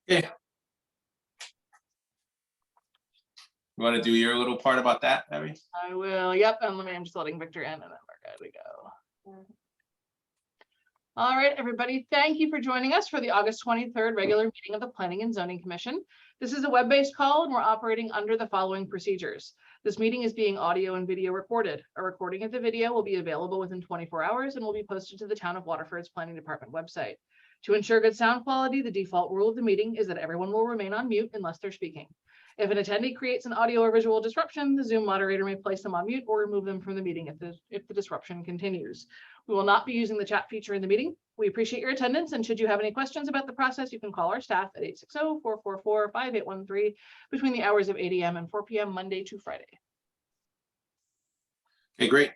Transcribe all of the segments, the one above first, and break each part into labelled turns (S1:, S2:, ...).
S1: Okay. You want to do your little part about that, Abby?
S2: I will. Yep. And I'm just letting Victor in, and then we're good to go. All right, everybody. Thank you for joining us for the August 23rd regular meeting of the Planning and Zoning Commission. This is a web-based call, and we're operating under the following procedures. This meeting is being audio and video recorded. A recording of the video will be available within 24 hours and will be posted to the Town of Waterford's Planning Department website. To ensure good sound quality, the default rule of the meeting is that everyone will remain on mute unless they're speaking. If an attendee creates an audio or visual disruption, the Zoom moderator may place them on mute or remove them from the meeting if the disruption continues. We will not be using the chat feature in the meeting. We appreciate your attendance, and should you have any questions about the process, you can call our staff at 860-444-5813 between the hours of 8 a.m. and 4 p.m. Monday to Friday.
S1: Okay, great.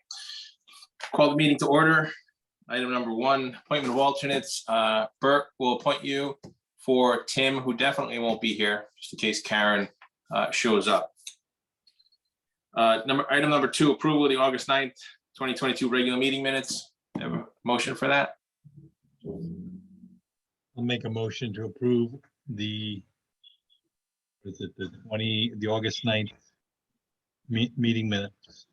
S1: Call the meeting to order. Item number 1, appointment of alternates. Bert will appoint you for Tim, who definitely won't be here, just in case Karen shows up. Item number 2, approval of the August 9th, 2022 regular meeting minutes. Have a motion for that?
S3: I'll make a motion to approve the August 9th meeting minutes.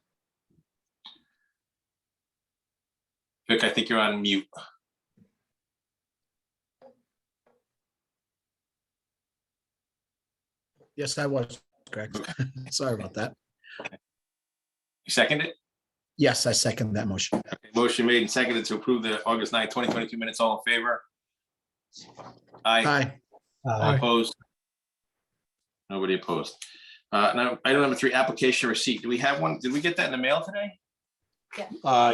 S1: Vic, I think you're on mute.
S4: Yes, I was correct. Sorry about that.
S1: You second it?
S4: Yes, I second that motion.
S1: Okay, motion made and seconded to approve the August 9th, 2022 minutes. All in favor? Aye. All opposed? Nobody opposed. Now, item number 3, application receipt. Do we have one? Did we get that in the mail today?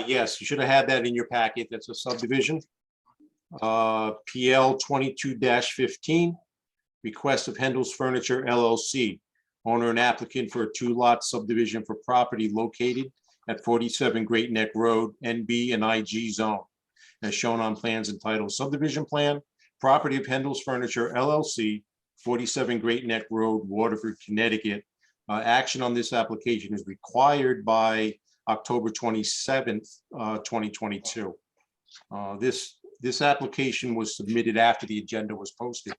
S5: Yes, you should have had that in your packet. That's a subdivision. PL 22-15, request of Hendel's Furniture LLC, owner and applicant for a 2-lot subdivision for property located at 47 Great Neck Road, NB and IG zone, as shown on plans entitled Subdivision Plan, Property of Hendel's Furniture LLC, 47 Great Neck Road, Waterford, Connecticut. Action on this application is required by October 27th, 2022. This application was submitted after the agenda was posted,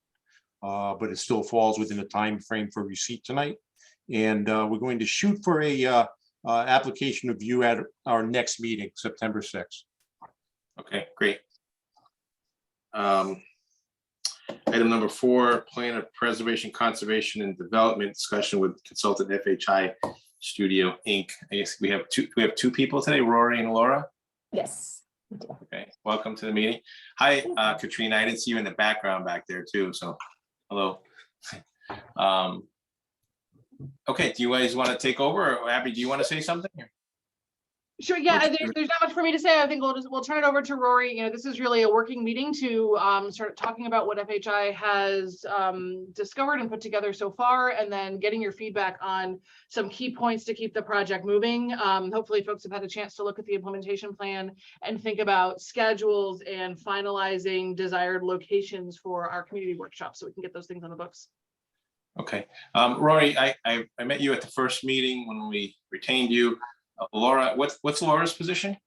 S5: but it still falls within the time frame for receipt tonight. And we're going to shoot for a application review at our next meeting, September 6th.
S1: Okay, great. Item number 4, plan of preservation, conservation, and development discussion with consultant FHI Studio Inc. I guess we have two people today, Rory and Laura.
S6: Yes.
S1: Okay, welcome to the meeting. Hi, Katrina. I didn't see you in the background back there too, so hello. Okay, do you guys want to take over, or Abby, do you want to say something?
S2: Sure. Yeah, there's not much for me to say. I think we'll turn it over to Rory. You know, this is really a working meeting to start talking about what FHI has discovered and put together so far, and then getting your feedback on some key points to keep the project moving. Hopefully folks have had a chance to look at the implementation plan and think about schedules and finalizing desired locations for our community workshop so we can get those things on the books.
S1: Okay, Rory, I met you at the first meeting when we retained you. Laura, what's Laura's position?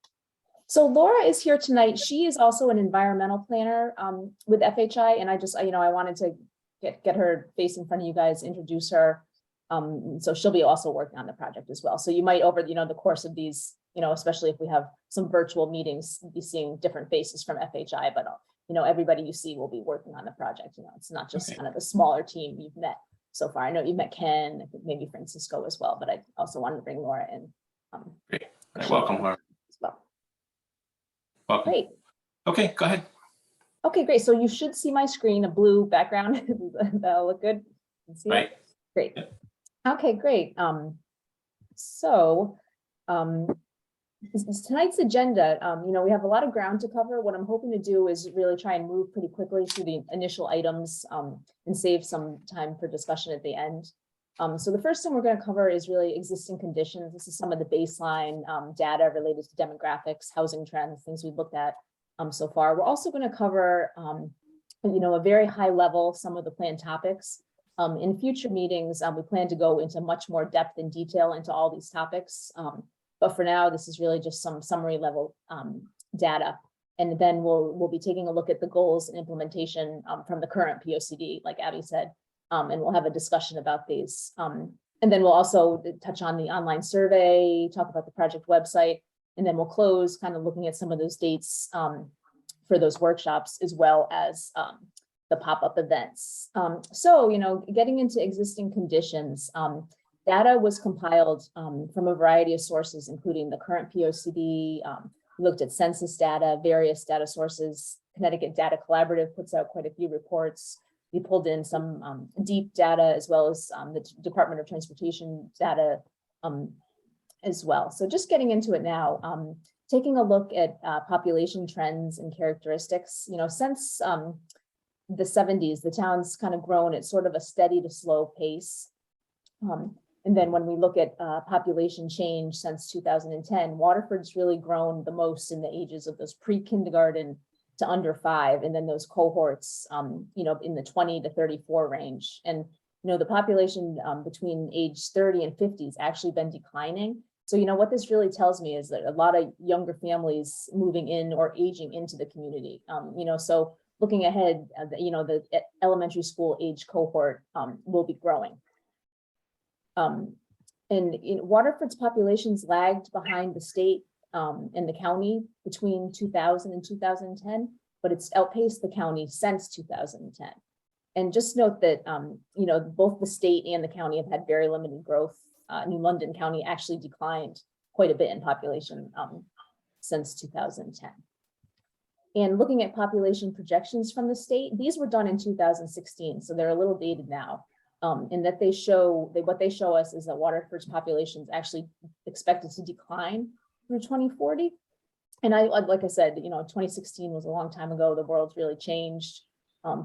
S6: So Laura is here tonight. She is also an environmental planner with FHI, and I just, I wanted to get her face in front of you guys, introduce her. So she'll be also working on the project as well. So you might over, the course of these, especially if we have some virtual meetings, be seeing different faces from FHI, but everybody you see will be working on the project. It's not just kind of a smaller team you've met so far. I know you've met Ken, I think maybe Francisco as well, but I also wanted to bring Laura in.
S1: Great. Welcome, Laura.
S6: Well.
S1: Welcome.
S6: Great.
S1: Okay, go ahead.
S6: Okay, great. So you should see my screen, a blue background. That'll look good. See
S1: right.
S6: It? Great. Yeah. Okay, great. Tonight's agenda, we have a lot of ground to cover. What I'm hoping to do is really try and move pretty quickly through the initial items and save some time for discussion at the end. So the first thing we're going to cover is really existing conditions. This is some of the baseline data related to demographics, housing trends, things we've looked at so far. We're also going to cover, a very high level, some of the planned topics. In future meetings, we plan to go into much more depth and detail into all these topics. But for now, this is really just some summary level data. And then we'll be taking a look at the goals and implementation from the current POCD, like Abby said, and we'll have a discussion about these. And then we'll also touch on the online survey, talk about the project website, and then we'll close kind of looking at some of those dates for those workshops, as well as the pop-up events. So, getting into existing conditions, data was compiled from a variety of sources, including the current POCD, looked at census data, various data sources. Connecticut Data Collaborative puts out quite a few reports. We pulled in some deep data, as well as the Department of Transportation data as well. So just getting into it now, taking a look at population trends and characteristics. Since the 70s, the town's kind of grown at sort of a steady to slow pace. And then when we look at population change since 2010, Waterford's really grown the most in the ages of those pre-kindergarten to under 5, and then those cohorts, in the 20 to 34 range. And, the population between age 30 and 50 has actually been declining. So, what this really tells me is that a lot of younger families moving in or aging into the community, so looking ahead, the elementary school age cohort will be growing. And Waterford's populations lagged behind the state and the county between 2000 and 2010, but it's outpaced the county since 2010. And just note that, both the state and the county have had very limited growth. New London County actually declined quite a bit in population since 2010. And looking at population projections from the state, these were done in 2016, so they're a little dated now. In that what they show us is that Waterford's population is actually expected to decline through 2040. And like I said, 2016 was a long time ago. The world's really changed.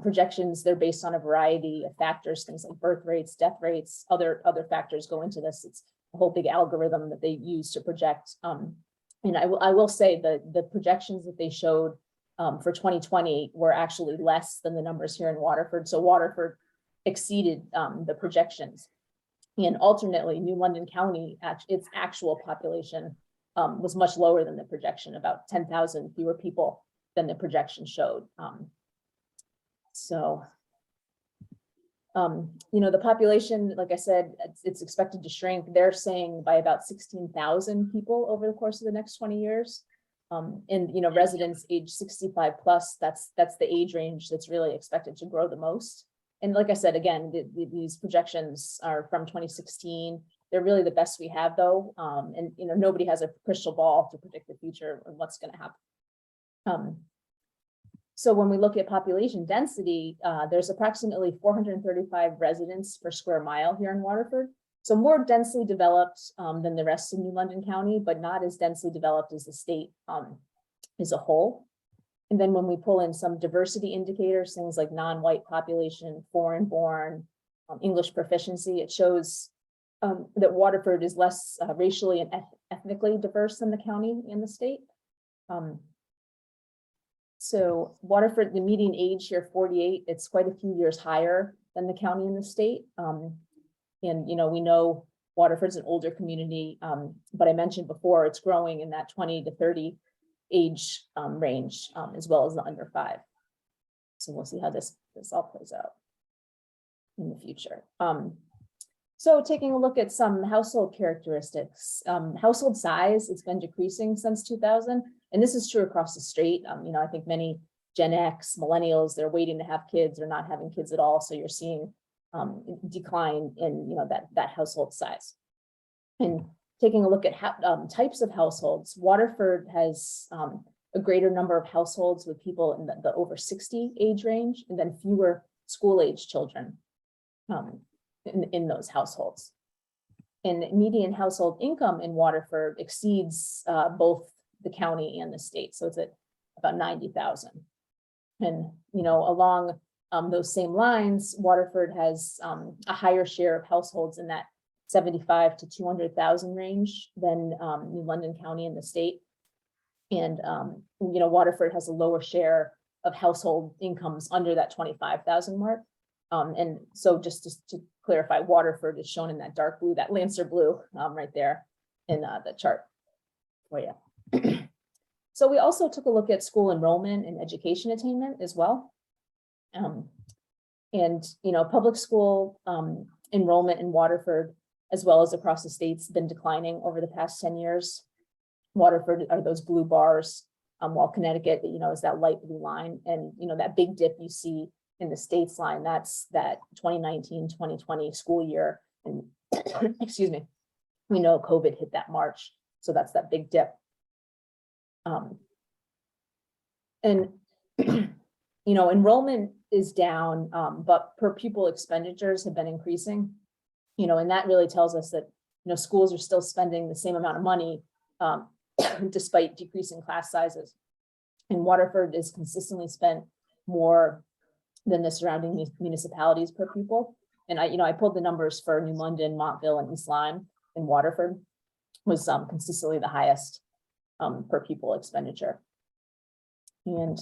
S6: Projections, they're based on a variety of factors, things like birth rates, death rates, other factors go into this. It's a whole big algorithm that they use to project. And I will say that the projections that they showed for 2020 were actually less than the numbers here in Waterford. So Waterford exceeded the projections. And alternately, New London County, its actual population was much lower than the projection, about 10,000 fewer people than the projection showed. The population, like I said, it's expected to shrink. They're saying by about 16,000 people over the course of the next 20 years. And residents age 65 plus, that's the age range that's really expected to grow the most. And like I said, again, these projections are from 2016. They're really the best we have, though. And nobody has a crystal ball to predict the future and what's going to happen. So when we look at population density, there's approximately 435 residents per square mile here in Waterford. So more densely developed than the rest of New London County, but not as densely developed as the state as a whole. And then when we pull in some diversity indicators, things like non-white population, foreign-born, English proficiency, it shows that Waterford is less racially and ethnically diverse than the county and the state. So Waterford, the median age here, 48, it's quite a few years higher than the county and the state. And we know Waterford's an older community, but I mentioned before, it's growing in that 20 to 30 age range, as well as the under 5. So we'll see how this all plays out in the future. So taking a look at some household characteristics, household size, it's been decreasing since 2000. And this is true across the state. I think many Gen X, millennials, they're waiting to have kids or not having kids at all. So you're seeing decline in that household size. And taking a look at types of households, Waterford has a greater number of households with people in the over 60 age range, and then fewer school-age children in those households. And median household income in Waterford exceeds both the county and the state, so it's at about 90,000. And along those same lines, Waterford has a higher share of households in that 75 to 200,000 range than New London County and the state. And Waterford has a lower share of household incomes under that 25,000 mark. And so just to clarify, Waterford is shown in that dark blue, that Lancer blue right there in the chart for you. So we also took a look at school enrollment and education attainment as well. And, public school enrollment in Waterford, as well as across the state's been declining over the past 10 years. Waterford are those blue bars, while Connecticut, is that light blue line. And, that big dip you see in the states line, that's that 2019, 2020 school year. And excuse me, we know COVID hit that March. So that's that big dip. And, enrollment is down, but per pupil expenditures have been increasing. And that really tells us that, schools are still spending the same amount of money, despite decreasing class sizes. And Waterford is consistently spent more than the surrounding municipalities per pupil. And I pulled the numbers for New London, Montville, and East Lyme, and Waterford was consistently the highest per pupil expenditure. And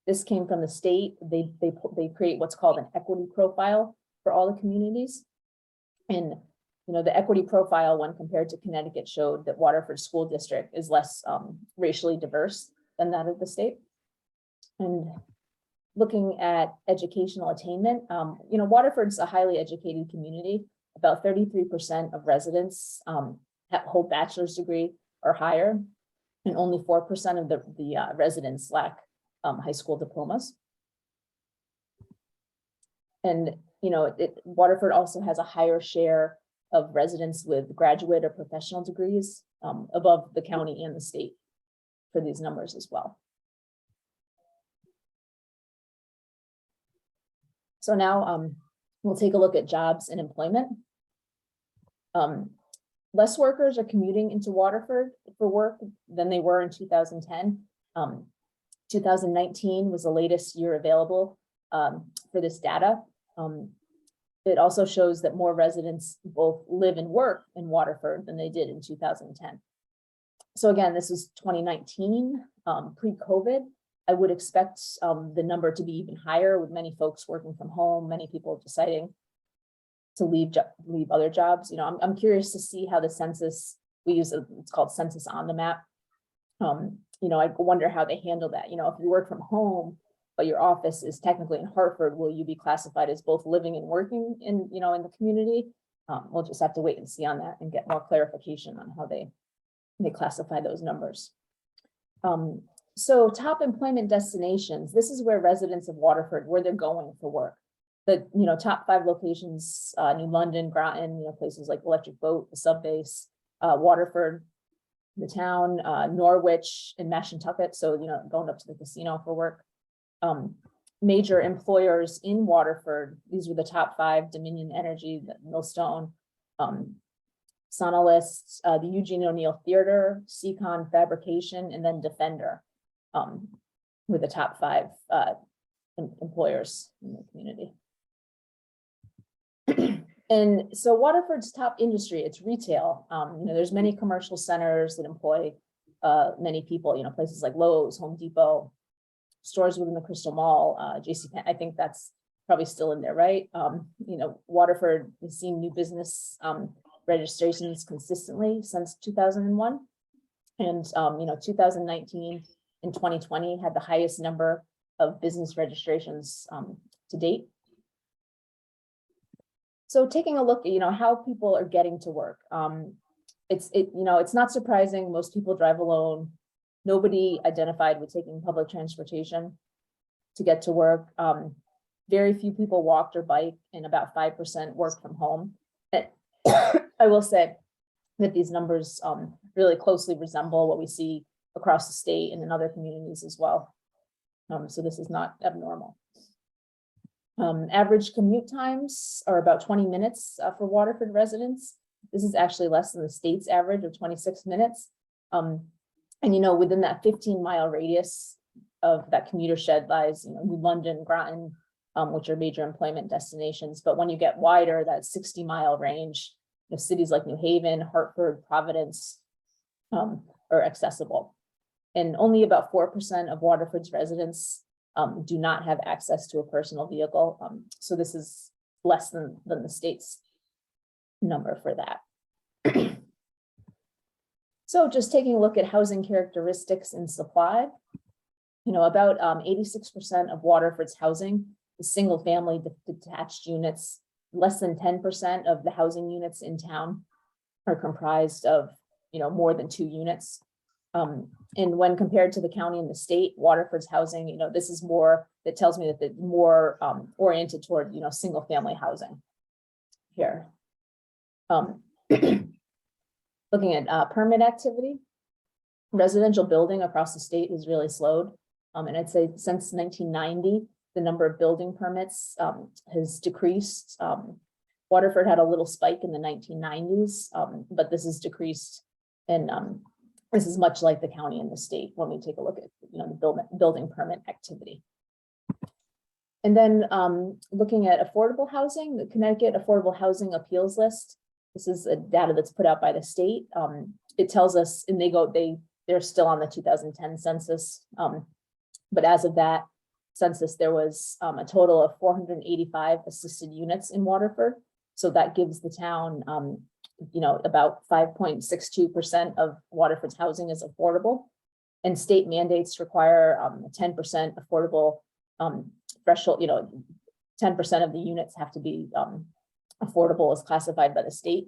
S6: this came from the state. They create what's called an equity profile for all the communities. And the equity profile, when compared to Connecticut, showed that Waterford School District is less racially diverse than that of the state. And looking at educational attainment, Waterford's a highly educated community. About 33% of residents hold bachelor's degree or higher, and only 4% of the residents lack high school diplomas. And Waterford also has a higher share of residents with graduate or professional degrees above the county and the state for these numbers as well. So now we'll take a look at jobs and employment. Less workers are commuting into Waterford for work than they were in 2010. 2019 was the latest year available for this data. It also shows that more residents both live and work in Waterford than they did in 2010. So again, this is 2019, pre-COVID. I would expect the number to be even higher, with many folks working from home, many people deciding to leave other jobs. I'm curious to see how the census, it's called Census on the Map. I wonder how they handle that. If you work from home, but your office is technically in Hartford, will you be classified as both living and working in the community? We'll just have to wait and see on that and get more clarification on how they classify those numbers. So top employment destinations, this is where residents of Waterford, where they're going for work. The top 5 locations, New London, Groton, places like Electric Boat, the sub base, Waterford, the town, Norwich, and Mashantucket. So going up to the casino for work. Major employers in Waterford, these were the top 5: Dominion Energy, Millstone, Sonalist, the Eugene O'Neill Theater, Seacon Fabrication, and then Defender were the top 5 employers in the community. And so Waterford's top industry, it's retail. There's many commercial centers that employ many people, places like Lowe's, Home Depot, stores within the Crystal Mall, JCPenney. I think that's probably still in there, right? Waterford has seen new business registrations consistently since 2001. And, 2019 and 2020 had the highest number of business registrations to date. So taking a look at, how people are getting to work. It's not surprising. Most people drive alone. Nobody identified with taking public transportation to get to work. Very few people walked or biked, and about 5% work from home. I will say that these numbers really closely resemble what we see across the state and in other communities as well. So this is not abnormal. Average commute times are about 20 minutes for Waterford residents. This is actually less than the state's average of 26 minutes. And within that 15-mile radius of that commuter shed lies, New London, Groton, which are major employment destinations. But when you get wider, that 60-mile range, cities like New Haven, Hartford, Providence are accessible. And only about 4% of Waterford's residents do not have access to a personal vehicle. So this is less than the state's number for that. So just taking a look at housing characteristics and supply, about 86% of Waterford's housing is single-family detached units. Less than 10% of the housing units in town are comprised of, more than 2 units. And when compared to the county and the state, Waterford's housing, this is more, that tells me that they're more oriented toward, single-family housing here. Looking at permit activity, residential building across the state has really slowed. And I'd say since 1990, the number of building permits has decreased. Waterford had a little spike in the 1990s, but this has decreased. And this is much like the county and the state when we take a look at the building permit activity. And then looking at affordable housing, the Connecticut Affordable Housing Appeals List. This is a data that's put out by the state. It tells us, and they're still on the 2010 census. But as of that census, there was a total of 485 assisted units in Waterford. So that gives the town, about 5.62% of Waterford's housing is affordable. And state mandates require a 10% affordable threshold, 10% of the units have to be affordable as classified by the state.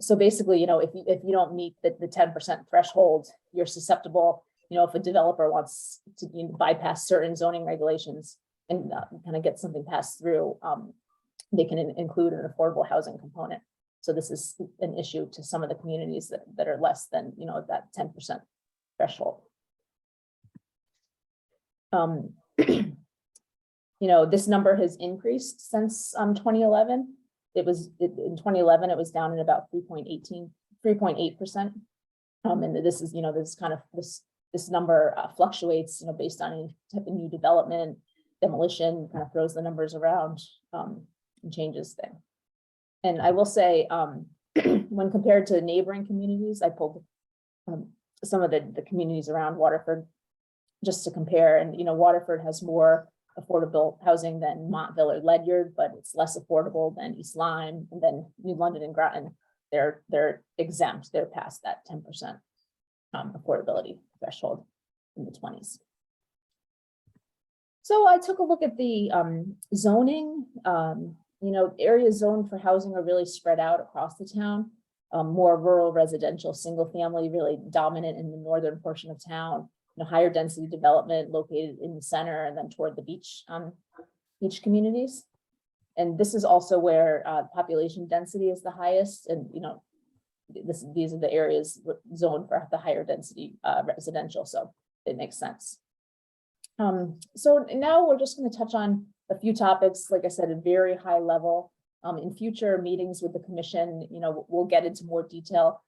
S6: So basically, if you don't meet the 10% threshold, you're susceptible. If a developer wants to bypass certain zoning regulations and kind of get something passed through, they can include an affordable housing component. So this is an issue to some of the communities that are less than, that 10% threshold. This number has increased since 2011. In 2011, it was down at about 3.8%. And this is, this number fluctuates, based on any type of new development, demolition, kind of throws the numbers around and changes things. And I will say, when compared to neighboring communities, I pulled some of the communities around Waterford just to compare. And, Waterford has more affordable housing than Montville or Ledyard, but it's less affordable than East Lyme, and then New London and Groton. They're exempt. They're past that 10% affordability threshold in the 20s. So I took a look at the zoning. Areas zoned for housing are really spread out across the town. More rural residential, single family, really dominant in the northern portion of town. Higher density development located in the center and then toward the beach communities. And this is also where population density is the highest. And, these are the areas zoned for the higher density residential. So it makes sense. So now we're just going to touch on a few topics, like I said, at very high level. In future meetings with the commission, we'll get into more detail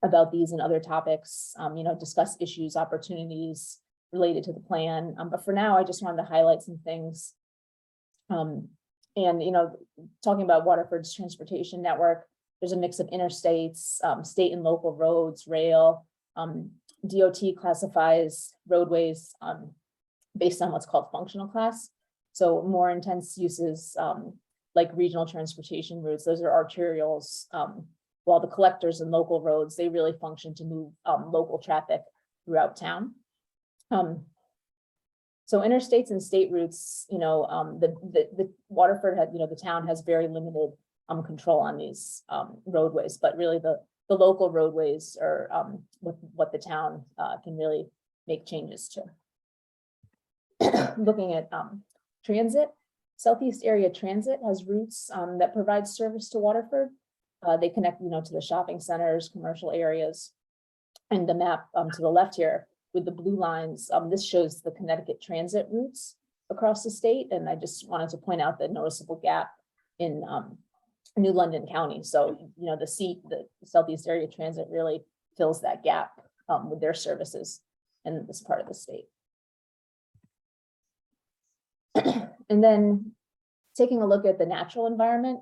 S6: about these and other topics, discuss issues, opportunities related to the plan. But for now, I just wanted to highlight some things. And, talking about Waterford's transportation network, there's a mix of interstates, state and local roads, rail. DOT classifies roadways based on what's called functional class. So more intense uses like regional transportation routes, those are arterials, while the collectors and local roads, they really function to move local traffic throughout town. So interstates and state routes, the Waterford had, the town has very limited control on these roadways, but really the local roadways are what the town can really make changes to. Looking at transit, Southeast Area Transit has routes that provide service to Waterford. They connect, to the shopping centers, commercial areas, and the map to the left here with the blue lines. This shows the Connecticut transit routes across the state, and I just wanted to point out the noticeable gap in New London County. So, the Southeast Area Transit really fills that gap with their services in this part of the state. And then taking a look at the natural environment,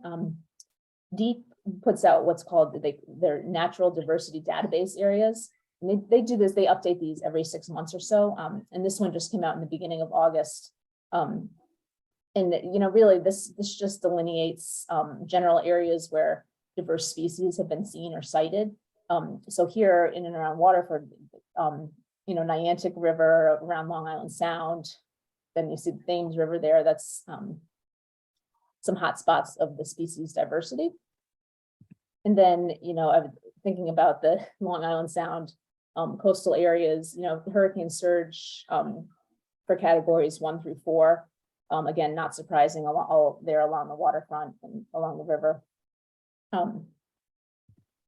S6: DEEP puts out what's called their natural diversity database areas. And they do this, they update these every 6 months or so. And this one just came out in the beginning of August. And really this just delineates general areas where diverse species have been seen or cited. So here in and around Waterford, you know, Niantic River, around Long Island Sound, then you see the Thames River there, that's some hot spots of the species diversity. And then, you know, I'm thinking about the Long Island Sound coastal areas, you know, hurricane surge for categories 1 through 4. Again, not surprising, all there along the waterfront and along the river. And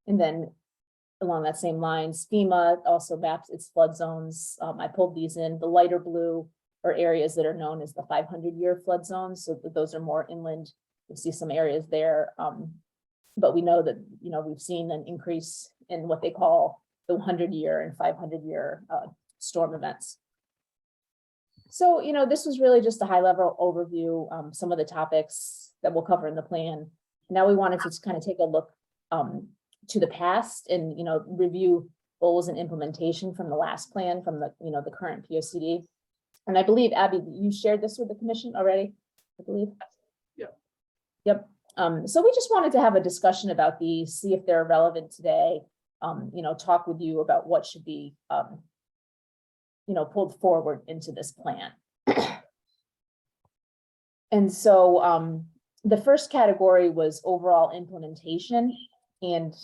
S6: then along that same line, FEMA also maps its flood zones. I pulled these in. The lighter blue are areas that are known as the 500-year flood zones. So those are more inland. You see some areas there. But we know that, you know, we've seen an increase in what they call the 100-year and 500-year storm events. So, you know, this was really just a high-level overview, some of the topics that we'll cover in the plan. Now we wanted to kind of take a look to the past and, you know, review goals and implementation from the last plan, from the, you know, the current POCD. And I believe, Abby, you shared this with the commission already, I believe.
S2: Yep.
S6: Yep. So we just wanted to have a discussion about these, see if they're relevant today, you know, talk with you about what should be, you know, pulled forward into this plan. And so the first category was overall implementation. And,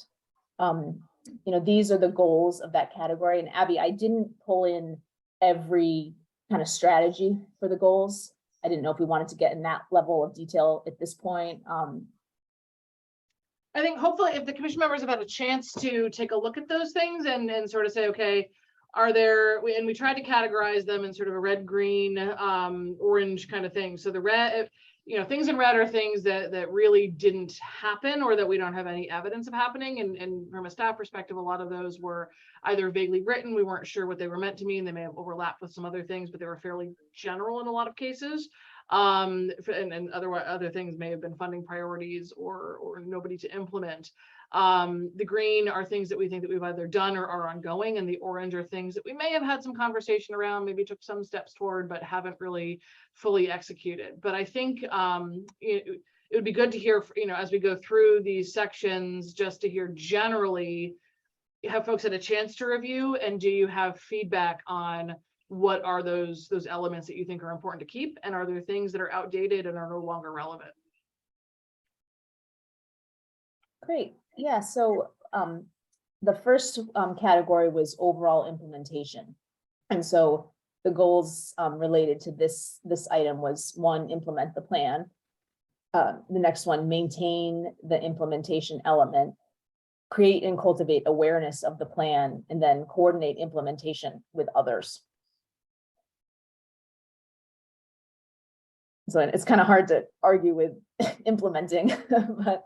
S6: you know, these are the goals of that category. And Abby, I didn't pull in every kind of strategy for the goals. I didn't know if we wanted to get in that level of detail at this point.
S2: I think hopefully if the commission members have had a chance to take a look at those things and sort of say, okay, are there, and we tried to categorize them in sort of a red, green, orange kind of thing. So the red, you know, things in red are things that really didn't happen or that we don't have any evidence of happening. And from a staff perspective, a lot of those were either vaguely written, we weren't sure what they were meant to mean. They may have overlapped with some other things, but they were fairly general in a lot of cases. And other things may have been funding priorities or nobody to implement. The green are things that we think that we've either done or are ongoing, and the orange are things that we may have had some conversation around, maybe took some steps toward, but haven't really fully executed. But I think it would be good to hear, you know, as we go through these sections, just to hear generally, have folks had a chance to review, and do you have feedback on what are those elements that you think are important to keep, and are there things that are outdated and are no longer relevant?
S6: Great. Yeah, so the first category was overall implementation. And so the goals related to this item was 1, implement the plan. The next one, maintain the implementation element, create and cultivate awareness of the plan, and then coordinate implementation with others. So it's kind of hard to argue with implementing, but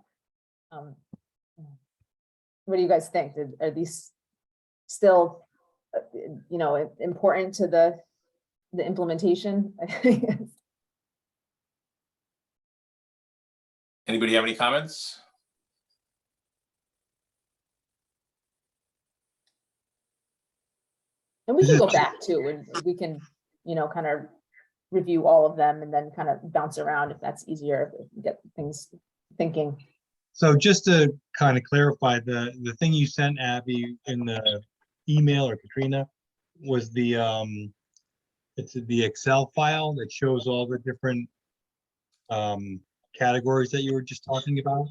S6: what do you guys think? Are these still, you know, important to the implementation?
S1: Anybody have any comments?
S6: And we can go back to, and we can, you know, kind of review all of them and then kind of bounce around if that's easier, get things thinking.
S3: So just to kind of clarify, the thing you sent Abby in the email, or Katrina, was the it's the Excel file that shows all the different categories that you were just talking about.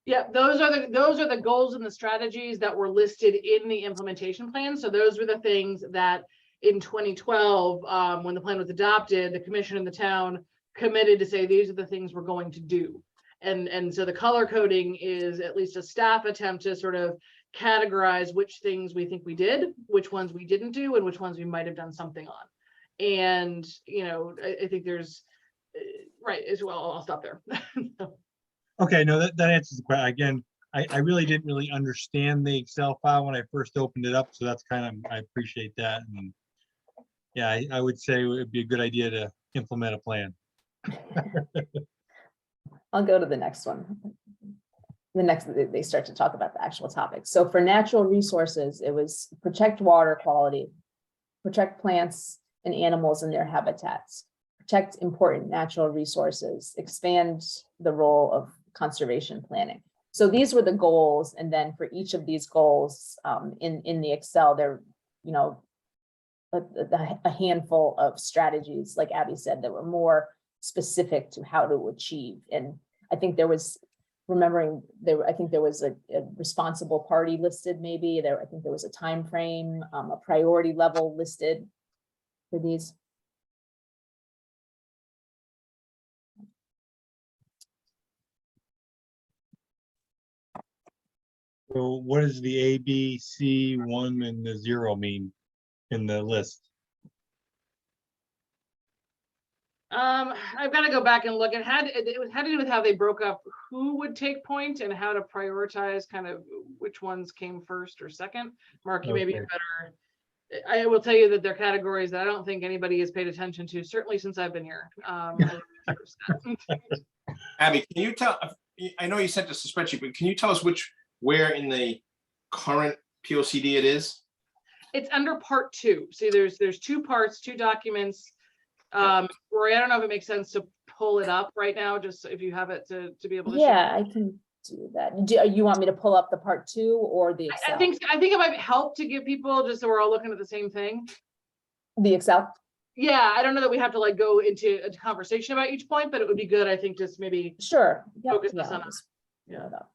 S2: Yeah, those are the goals and the strategies that were listed in the implementation plan. So those were the things that in 2012, when the plan was adopted, the commission and the town committed to say, these are the things we're going to do. And so the color coding is at least a staff attempt to sort of categorize which things we think we did, which ones we didn't do, and which ones we might have done something on. And, you know, I think there's, right, as well, I'll stop there.
S3: Okay, no, that answers the question. Again, I really didn't really understand the Excel file when I first opened it up, so that's kind of, I appreciate that. And yeah, I would say it would be a good idea to implement a plan.
S6: I'll go to the next one. The next, they start to talk about the actual topic. So for natural resources, it was protect water quality, protect plants and animals in their habitats, protect important natural resources, expand the role of conservation planning. So these were the goals, and then for each of these goals, in the Excel, there, you know, a handful of strategies, like Abby said, that were more specific to how to achieve. And I think there was, remembering there, I think there was a responsible party listed, maybe there, I think there was a time frame, a priority level listed for these.
S3: So what does the A, B, C, 1 and the 0 mean in the list?
S2: I've got to go back and look. It had to do with how they broke up who would take point and how to prioritize kind of which ones came first or second. Mark, you may be
S3: Okay.
S2: better. I will tell you that they're categories that I don't think anybody has paid attention to, certainly since I've been here.
S1: Abby, can you tell, I know you sent us a spreadsheet, but can you tell us where in the current P O C D it is?
S2: It's under part 2. See, there's 2 parts, 2 documents. Rory, I don't know if it makes sense to pull it up right now, just if you have it to be able to.
S6: Yeah, I can do that. Do you want me to pull up the part 2 or the Excel?
S2: I think it might help to give people, just so we're all looking at the same thing.
S6: The Excel?
S2: Yeah, I don't know that we have to like go into a conversation about each point, but it would be good, I think, just maybe
S6: Sure. Yep,
S2: focus
S6: yeah,
S2: us
S6: I'll
S2: on.
S6: just
S2: Yeah.
S6: pull it up.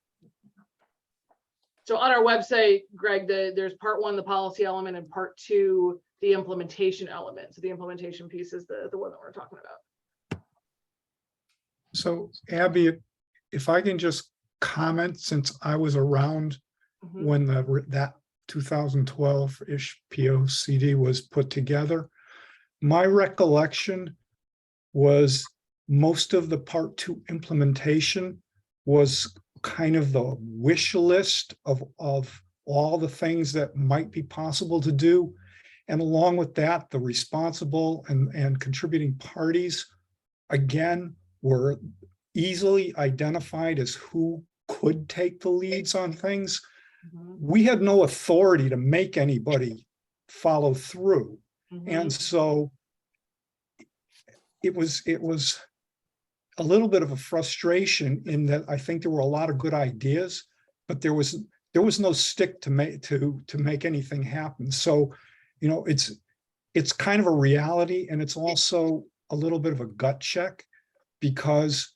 S2: So on our website, Greg, there's part 1, the policy element, and part 2, the implementation element. So the implementation piece is the one that we're talking about.
S7: So Abby, if I can just comment, since I was around
S2: Mhm.
S7: when that 2012-ish POCD was put together, my recollection was most of the part 2 implementation was kind of the wish list of all the things that might be possible to do. And along with that, the responsible and contributing parties, again, were easily identified as who could take the leads on things.
S2: Mhm.
S7: We had no authority to make anybody follow through.
S2: Mhm.
S7: And so it was a little bit of a frustration in that I think there were a lot of good ideas, but there was no stick to make anything happen. So, you know, it's kind of a reality, and it's also a little bit of a gut check, because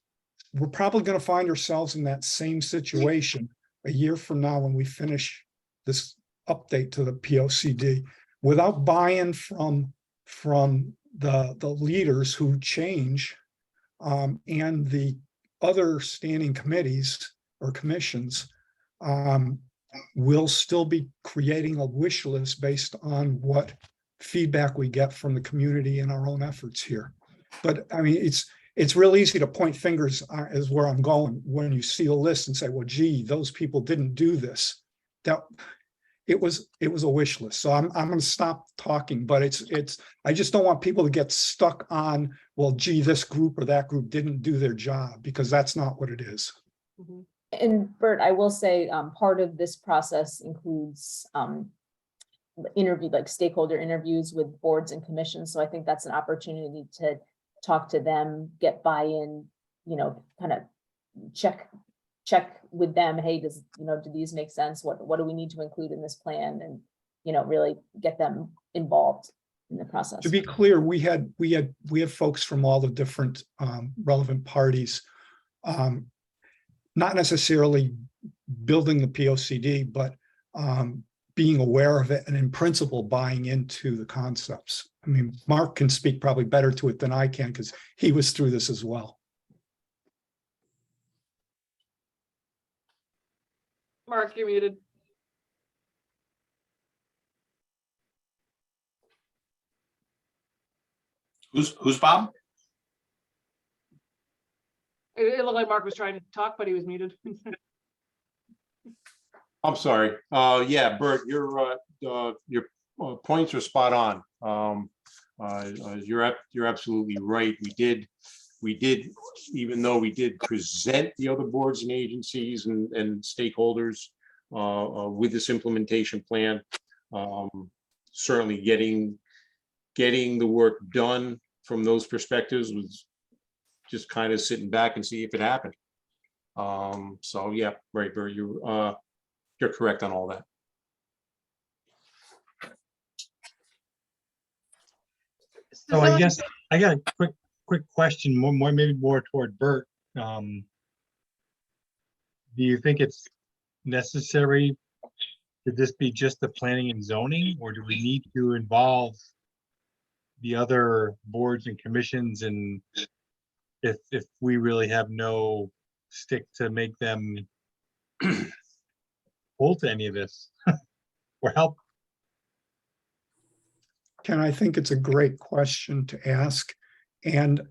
S7: we're probably going to find ourselves in that same situation a year from now when we finish this update to the POCD without buy-in from the leaders who change, and the other standing committees or commissions. We'll still be creating a wish list based on what feedback we get from the community and our own efforts here. But I mean, it's real easy to point fingers is where I'm going when you see a list and say, well, gee, those people didn't do this. That it was a wish list. So I'm going to stop talking, but I just don't want people to get stuck on, well, gee, this group or that group didn't do their job, because that's not what it is.
S2: Mhm.
S6: And Bert, I will say, part of this process includes stakeholder interviews with boards and commissions. So I think that's an opportunity to talk to them, get buy-in, you know, kind of check with them. Hey, do these make sense? What do we need to include in this plan? And, you know, really get them involved in the process.
S7: To be clear, we have folks from all the different relevant parties, not necessarily building the POCD, but being aware of it and in principle buying into the concepts. I mean, Mark can speak probably better to it than I can, because he was through this as well.
S2: Mark, you're muted.
S1: Who's Bob?
S2: It looked like Mark was trying to talk, but he was muted.
S5: I'm sorry. Yeah, Bert, your points are spot on. You're absolutely right. We did, even though we did present the other boards and agencies and stakeholders with this implementation plan, certainly getting the work done from those perspectives was just kind of sitting back and see if it happened. So yeah, right, Bert, you're correct on all that.
S3: So I guess I got a quick question, maybe more toward Bert. Do you think it's necessary to this be just the planning and zoning, or do we need to involve the other boards and commissions, and if we really have no stick to make them hold to any of this or help?
S7: Ken, I think it's a great question to ask. And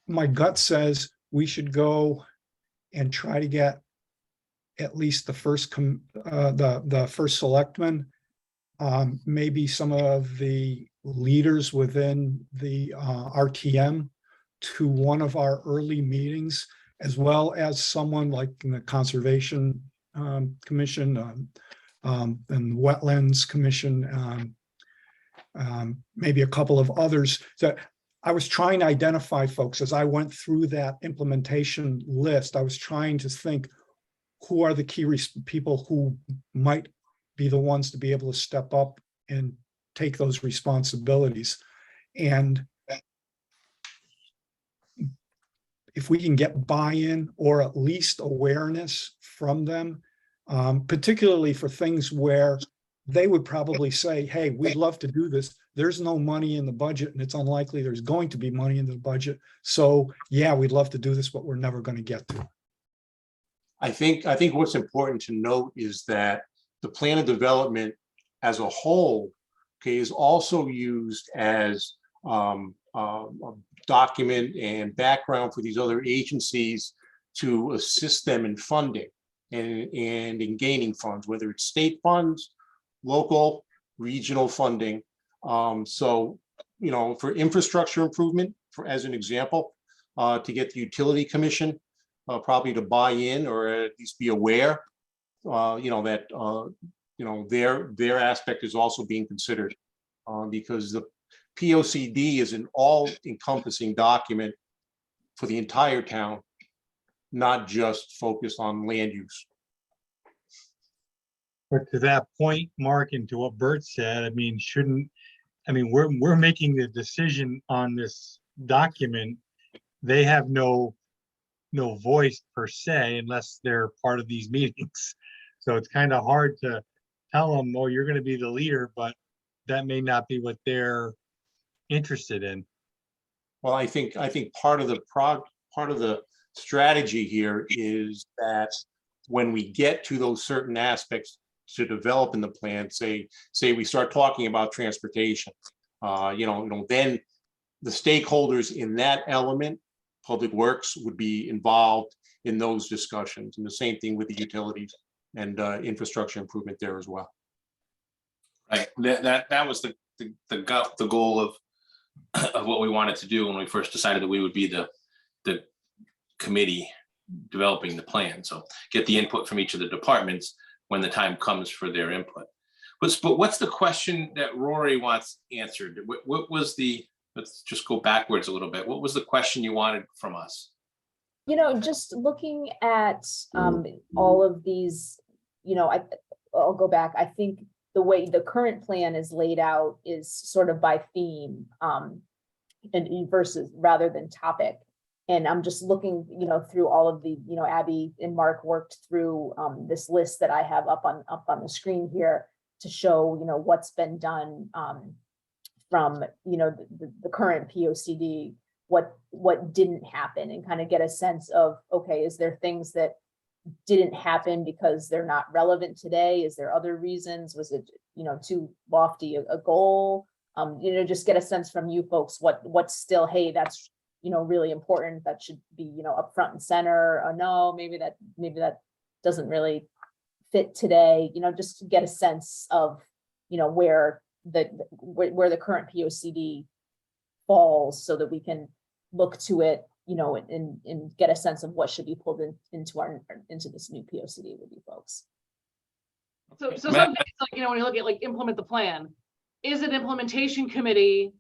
S7: my gut says we should go and try to get at least the first selectman, maybe some of the leaders within the RTM to one of our early meetings, as well as someone like in the Conservation Commission and the Wetlands Commission, maybe a couple of others. So I was trying to identify folks as I went through that implementation list. I was trying to think, who are the key people who might be the ones to be able to step up and take those responsibilities. And if we can get buy-in or at least awareness from them, particularly for things where they would probably say, hey, we'd love to do this. There's no money in the budget, and it's unlikely there's going to be money in the budget. So yeah, we'd love to do this, but we're never going to get to it.
S5: I think what's important to note is that the plan of development as a whole, okay, is also used as a document and background for these other agencies to assist them in funding and in gaining funds, whether it's state funds, local, regional funding. So, you know, for infrastructure improvement, as an example, to get the utility commission probably to buy in or at least be aware, you know, that you know, their aspect is also being considered, because the POCD is an all-encompassing document for the entire town, not just focused on land use.
S3: But to that point, Mark, and to what Bert said, I mean, we're making the decision on this document. They have no voice per se unless they're part of these meetings. So it's kind of hard to tell them, oh, you're going to be the leader, but that may not be what they're interested in.
S5: Well, I think part of the strategy here is that when we get to those certain aspects to develop in the plan, say we start talking about transportation, you know, then the stakeholders in that element, Public Works, would be involved in those discussions, and the same thing with the utilities and infrastructure improvement there as well.
S1: Right, that was the goal of what we wanted to do when we first decided that we would be the committee developing the plan. So get the input from each of the departments when the time comes for their input. But what's the question that Rory wants answered? What was let's just go backwards a little bit. What was the question you wanted from us?
S6: You know, just looking at all of these, you know, I'll go back. I think the way the current plan is laid out is sort of by theme and versus rather than topic. And I'm just looking, you know, through all of the, you know, Abby and Mark worked through this list that I have up on the screen here to show, you know, what's been done from, you know, the current POCD, what didn't happen, and kind of get a sense of, okay, is there things that didn't happen because they're not relevant today? Is there other reasons? Was it, you know, too lofty a goal? You know, just get a sense from you folks, what's still, hey, that's, you know, really important, that should be, you know, up front and center, or no, maybe that doesn't really fit today, you know, just to get a sense of, you know, where the current POCD falls, so that we can look to it, you know, and get a sense of what should be pulled into this new POCD with you folks.
S2: So something like, you know, when you look at like implement the plan, is an implementation committee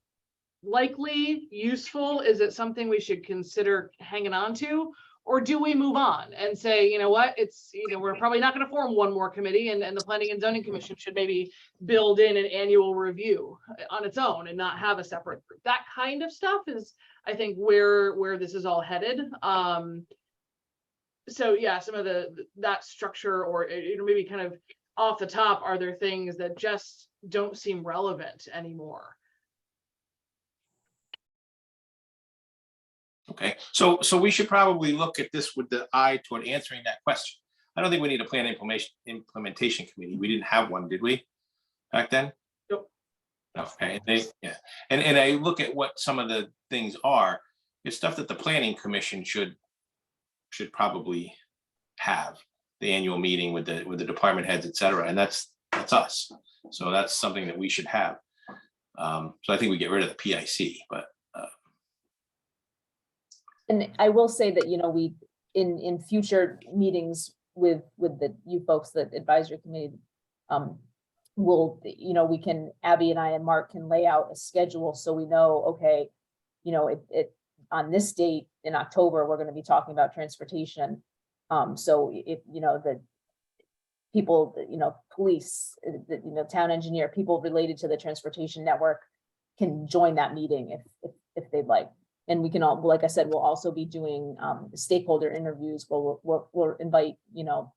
S2: likely useful? Is it something we should consider hanging on to? Or do we move on and say, you know what, it's, you know, we're probably not going to form one more committee, and the Planning and Zoning Commission should maybe build in an annual review on its own and not have a separate group. That kind of stuff is, I think, where this is all headed. So yeah, some of that structure, or you know, maybe kind of off the top, are there things that just don't seem relevant anymore?
S1: Okay, so we should probably look at this with the eye toward answering that question. I don't think we need a plan implementation committee. We didn't have one, did we, back then?
S2: Nope.
S1: Okay, yeah, and I look at what some of the things are. It's stuff that the planning commission should probably have, the annual meeting with the department heads, et cetera, and that's us. So that's something that we should have. So I think we get rid of the PIC, but.
S6: And I will say that, you know, we, in future meetings with you folks, the advisory committee, will, you know, we can, Abby and I and Mark can lay out a schedule so we know, okay, you know, it on this date in October, we're going to be talking about transportation. So if, you know, the people, you know, police, you know, town engineer, people related to the transportation network can join that meeting if they'd like. And we can all, like I said, we'll also be doing stakeholder interviews where we'll invite, you know,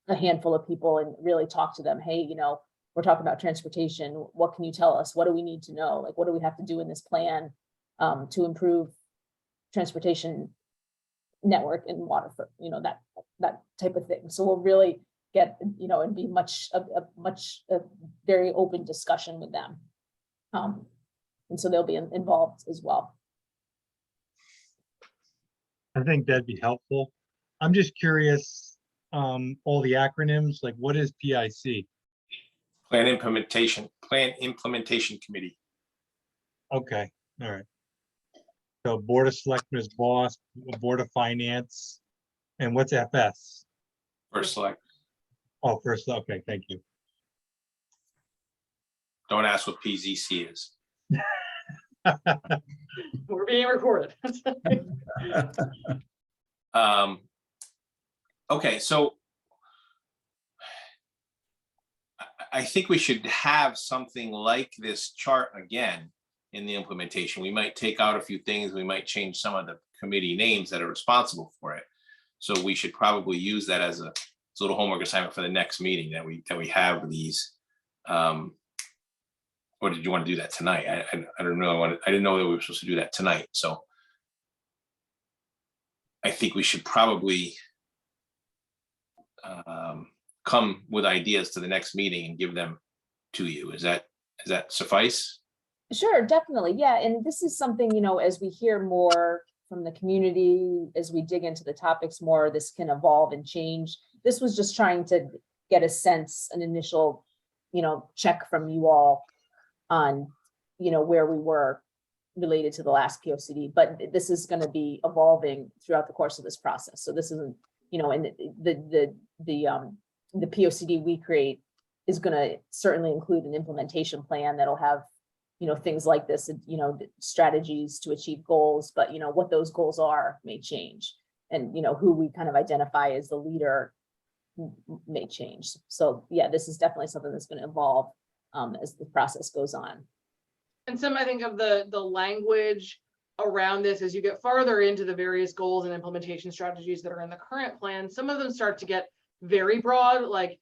S6: a handful of people and really talk to them. Hey, you know, we're talking about transportation. What can you tell us? What do we need to know? Like, what do we have to do in this plan to improve transportation network in Waterford? You know, that type of thing. So we'll really get, you know, and be a very open discussion with them. And so they'll be involved as well.
S3: I think that'd be helpful. I'm just curious, all the acronyms, like what is PIC?
S1: Plan Implementation Committee.
S3: Okay, all right. So Board of Selectmen is boss, Board of Finance, and what's FS?
S1: First Select.
S3: Oh, first, okay, thank you.
S1: Don't ask what PZC is.
S2: We're being recorded.
S1: Okay, so I think we should have something like this chart again in the implementation. We might take out a few things. We might change some of the committee names that are responsible for it. So we should probably use that as a little homework assignment for the next meeting that we have these. Or did you want to do that tonight? I don't know. I didn't know that we were supposed to do that tonight. So I think we should probably come with ideas to the next meeting and give them to you. Is that suffice?
S6: Sure, definitely. Yeah. And this is something, you know, as we hear more from the community, as we dig into the topics more, this can evolve and change. This was just trying to get a sense, an initial, you know, check from you all on, you know, where we were related to the last POCD, but this is going to be evolving throughout the course of this process. So this isn't, you know, and the POCD we create is going to certainly include an implementation plan that'll have, you know, things like this, you know, strategies to achieve goals, but, you know, what those goals are may change, and, you know, who we kind of identify as the leader may change. So yeah, this is definitely something that's going to evolve as the process goes on.
S2: And some, I think, of the language around this, as you get farther into the various goals and implementation strategies that are in the current plan, some of them start to get very broad, like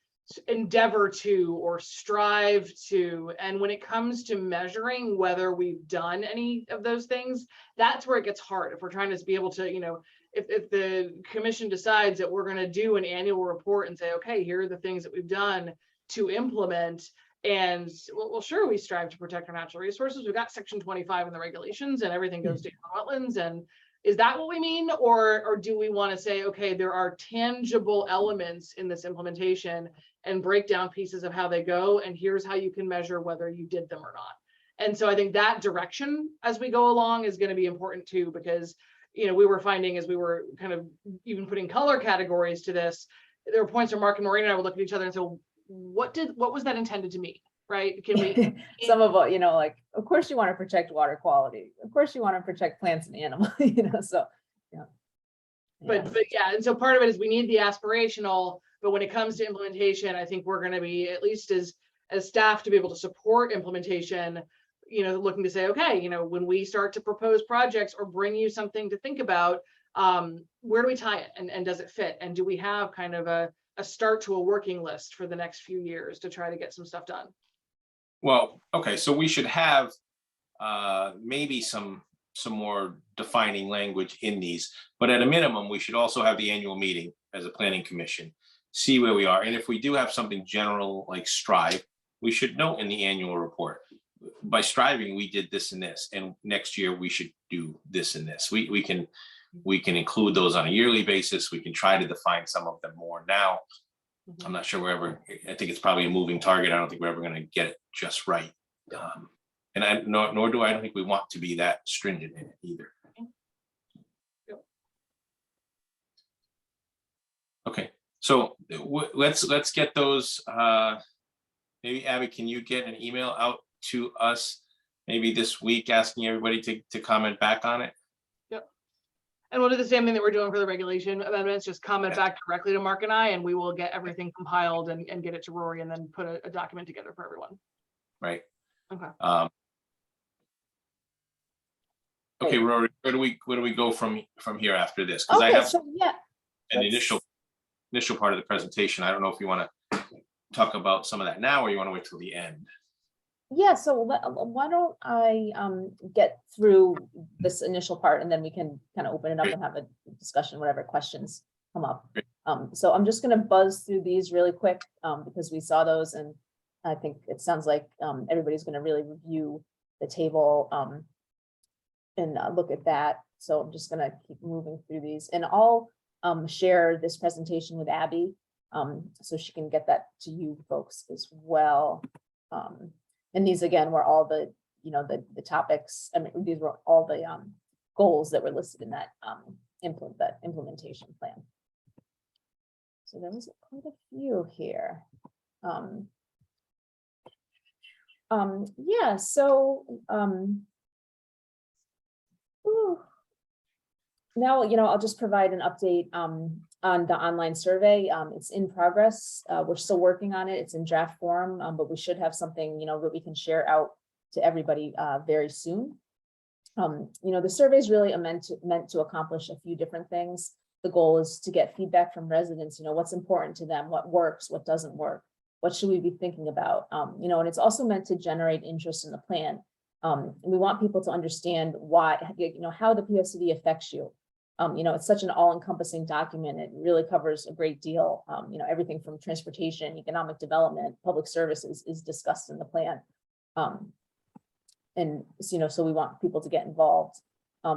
S2: endeavor to or strive to. And when it comes to measuring whether we've done any of those things, that's where it gets hard. If we're trying to be able to, you know, if the commission decides that we're going to do an annual report and say, okay, here are the things that we've done to implement. And well, sure, we strive to protect our natural resources. We've got section 25 in the regulations and everything goes to wetlands. And is that what we mean? Or do we want to say, okay, there are tangible elements in this implementation and break down pieces of how they go. And here's how you can measure whether you did them or not. And so I think that direction as we go along is going to be important too, because, you know, we were finding as we were kind of even putting color categories to this, there were points where Mark and Maureen and I would look at each other and say, what was that intended to mean, right? Can we?
S6: Some of, you know, like, of course you want to protect water quality. Of course you want to protect plants and animals, you know, so, yeah.
S2: But yeah, and so part of it is we need the aspirational, but when it comes to implementation, I think we're gonna be, at least as staff, to be able to support implementation, looking to say, okay, when we start to propose projects or bring you something to think about, where do we tie it, and does it fit? And do we have kind of a start to a working list for the next few years to try to get some stuff done?
S1: Well, okay, so we should have maybe some more defining language in these, but at a minimum, we should also have the annual meeting as a planning commission, see where we are. And if we do have something general like strive, we should note in the annual report, by striving, we did this and this, and next year we should do this and this. We can include those on a yearly basis. We can try to define some of them more now. I'm not sure I think it's probably a moving target. I don't think we're ever going to get it just right. And nor do I don't think we want to be that stringent in it either. Okay, so let's get those. Maybe Abby, can you get an email out to us maybe this week asking everybody to comment back on it?
S2: Yep. And we'll do the same thing that we're doing for the regulation amendments, just comment back directly to Mark and I, and we will get everything compiled and get it to Rory, and then put a document together for everyone.
S1: Right.
S2: Okay.
S1: Okay, Rory, where do we go from here after this? Because I
S6: Okay,
S1: have
S6: so yeah.
S1: an
S6: let's-
S1: initial part of the presentation. I don't know if you want to talk about some of that now, or you want to wait till the end.
S6: Yeah, so why don't I get through this initial part, and then we can kind of open it up and have a discussion, whatever questions come up.
S1: Great.
S6: So I'm just gonna buzz through these really quick because we saw those, and I think it sounds like everybody's gonna really review the table and look at that. So I'm just gonna keep moving through these, and I'll share this presentation with Abby so she can get that to you folks as well. And these again were all the, the topics. I mean, these were all the goals that were listed in that implementation plan. So there was quite a few here. Yeah, so now, I'll just provide an update on the online survey. It's in progress. We're still working on it. It's in draft form, but we should have something, that we can share out to everybody very soon. The survey is really meant to accomplish a few different things. The goal is to get feedback from residents, what's important to them, what works, what doesn't work, what should we be thinking about, and it's also meant to generate interest in the plan. We want people to understand why, how the POCD affects you. It's such an all-encompassing document. It really covers a great deal. Everything from transportation, economic development, public services is discussed in the plan. And so we want people to get involved.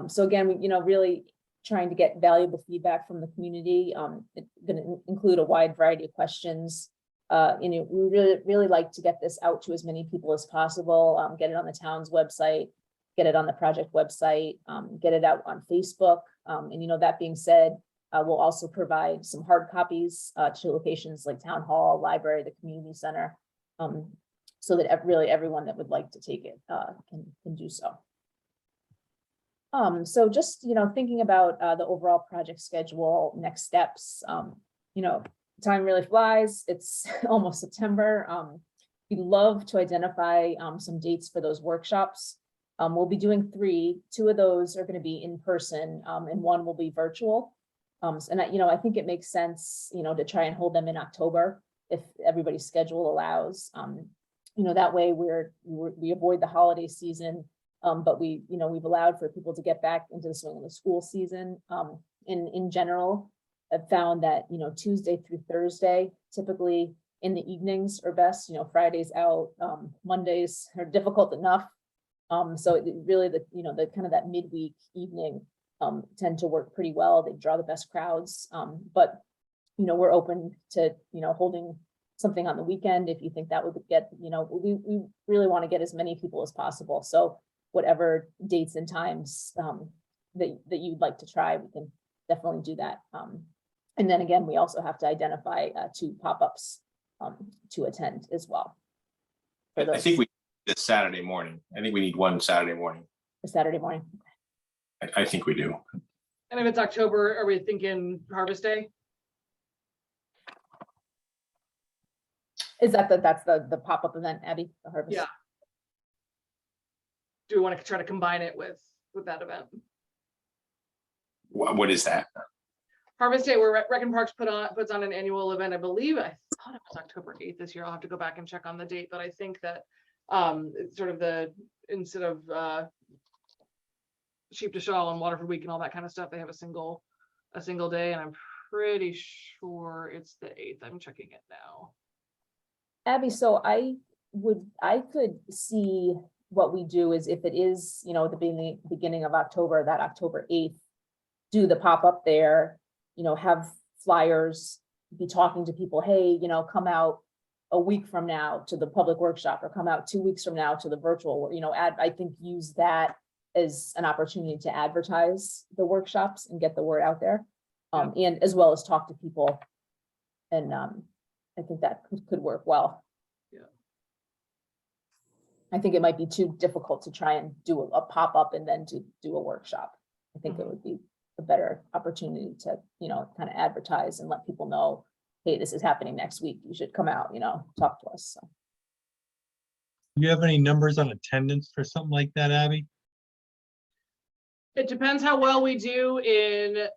S6: So again, really trying to get valuable feedback from the community. It's going to include a wide variety of questions. We really like to get this out to as many people as possible. Get it on the town's website, get it on the project website, get it out on Facebook. And that being said, we'll also provide some hard copies to locations like town hall, library, the community center, so that really everyone that would like to take it can do so. So just thinking about the overall project schedule, next steps. Time really flies. It's almost September. We'd love to identify some dates for those workshops. We'll be doing 3. 2 of those are going to be in person, and 1 will be virtual. And I think it makes sense, to try and hold them in October if everybody's schedule allows. That way we avoid the holiday season, but we've allowed for people to get back into the swing of the school season. In general, I've found that Tuesday through Thursday, typically in the evenings are best. Fridays out, Mondays are difficult enough. So it really the kind of that midweek evening tend to work pretty well. They draw the best crowds. But we're open to holding something on the weekend if you think that would get, we really want to get as many people as possible. So whatever dates and times that you'd like to try, we can definitely do that. And then again, we also have to identify 2 pop-ups to attend as well.
S1: I think we this Saturday morning. I think we need 1 Saturday morning.
S6: For Saturday morning.
S1: I think we do.
S2: And if it's October, are we thinking Harvest Day?
S6: Is that that's the pop-up event, Abby? The harvest?
S2: Yeah. Do we want to try to combine it with that event?
S1: What is that?
S2: Harvest Day, where Rec and Parks puts on an annual event. I believe, I thought it was October 8th this year. I'll have to go back and check on the date, but I think that it's sort of instead of Sheep to Shawl and Waterford Week and all that kind of stuff, they have a single day, and I'm pretty sure it's the 8th. I'm checking it now.
S6: Abby, so I could see what we do is if it is, you know, the beginning of October, that October 8th, do the pop-up there, you know, have flyers, be talking to people, hey, you know, come out a week from now to the public workshop, or come out 2 weeks from now to the virtual, you know, I think use that as an opportunity to advertise the workshops and get the word out there. And as well as talk to people. And I think that could work well.
S2: Yeah.
S6: I think it might be too difficult to try and do a pop-up and then to do a workshop. I think it would be a better opportunity to, you know, kind of advertise and let people know, hey, this is happening next week. You should come out, you know, talk to us. So.
S3: Do you have any numbers on attendance for something like that, Abby?
S2: It depends how well we do in,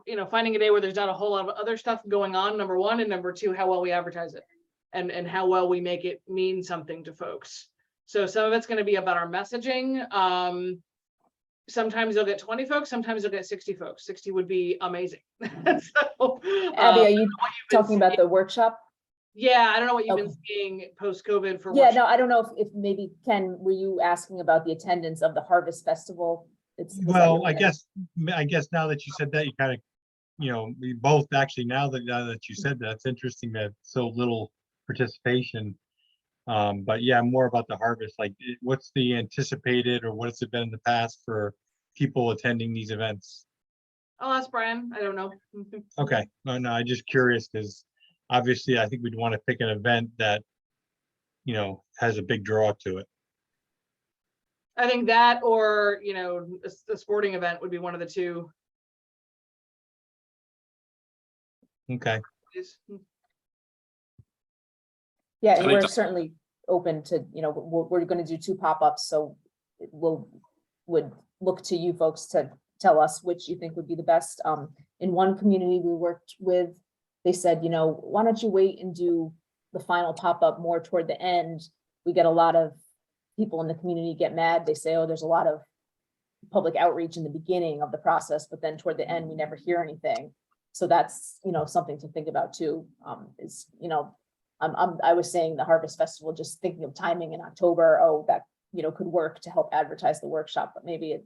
S2: you know, finding a day where there's not a whole lot of other stuff going on, number one, and number two, how well we advertise it and how well we make it mean something to folks. So some of it's going to be about our messaging. Sometimes you'll get 20 folks, sometimes you'll get 60 folks. 60 would be amazing. So,
S6: Abby, are you talking about the workshop?
S2: Yeah, I don't know what you've been
S6: Okay.
S2: seeing post-COVID for.
S6: Yeah,
S2: workshop.
S6: no, I don't know if maybe, Ken, were you asking about the attendance of the Harvest Festival? Was that
S3: Well,
S6: your-
S3: I guess now that you said that, you kind of, you know, we both actually, now that you said that, it's interesting that so little participation. But yeah, more about the harvest, like what's the anticipated, or what's it been in the past for people attending these events?
S2: I'll ask Brian. I don't know.
S3: Okay, no, I'm just curious because obviously I think we'd want to pick an event that, you know, has a big draw to it.
S2: I think that, or, you know, a sporting event would be one of the two.
S3: Okay,
S6: Yeah,
S1: So
S6: and
S1: they
S6: we're
S1: don't-
S6: certainly open to, you know, we're going to do 2 pop-ups, so would look to you folks to tell us which you think would be the best. In one community we worked with, they said, you know, why don't you wait and do the final pop-up more toward the end? We get a lot of people in the community get mad. They say, oh, there's a lot of public outreach in the beginning of the process, but then toward the end, we never hear anything. So that's, you know, something to think about too, is, you know, I was saying the Harvest Festival, just thinking of timing in October, oh, that, you know, could work to help advertise the workshop, but maybe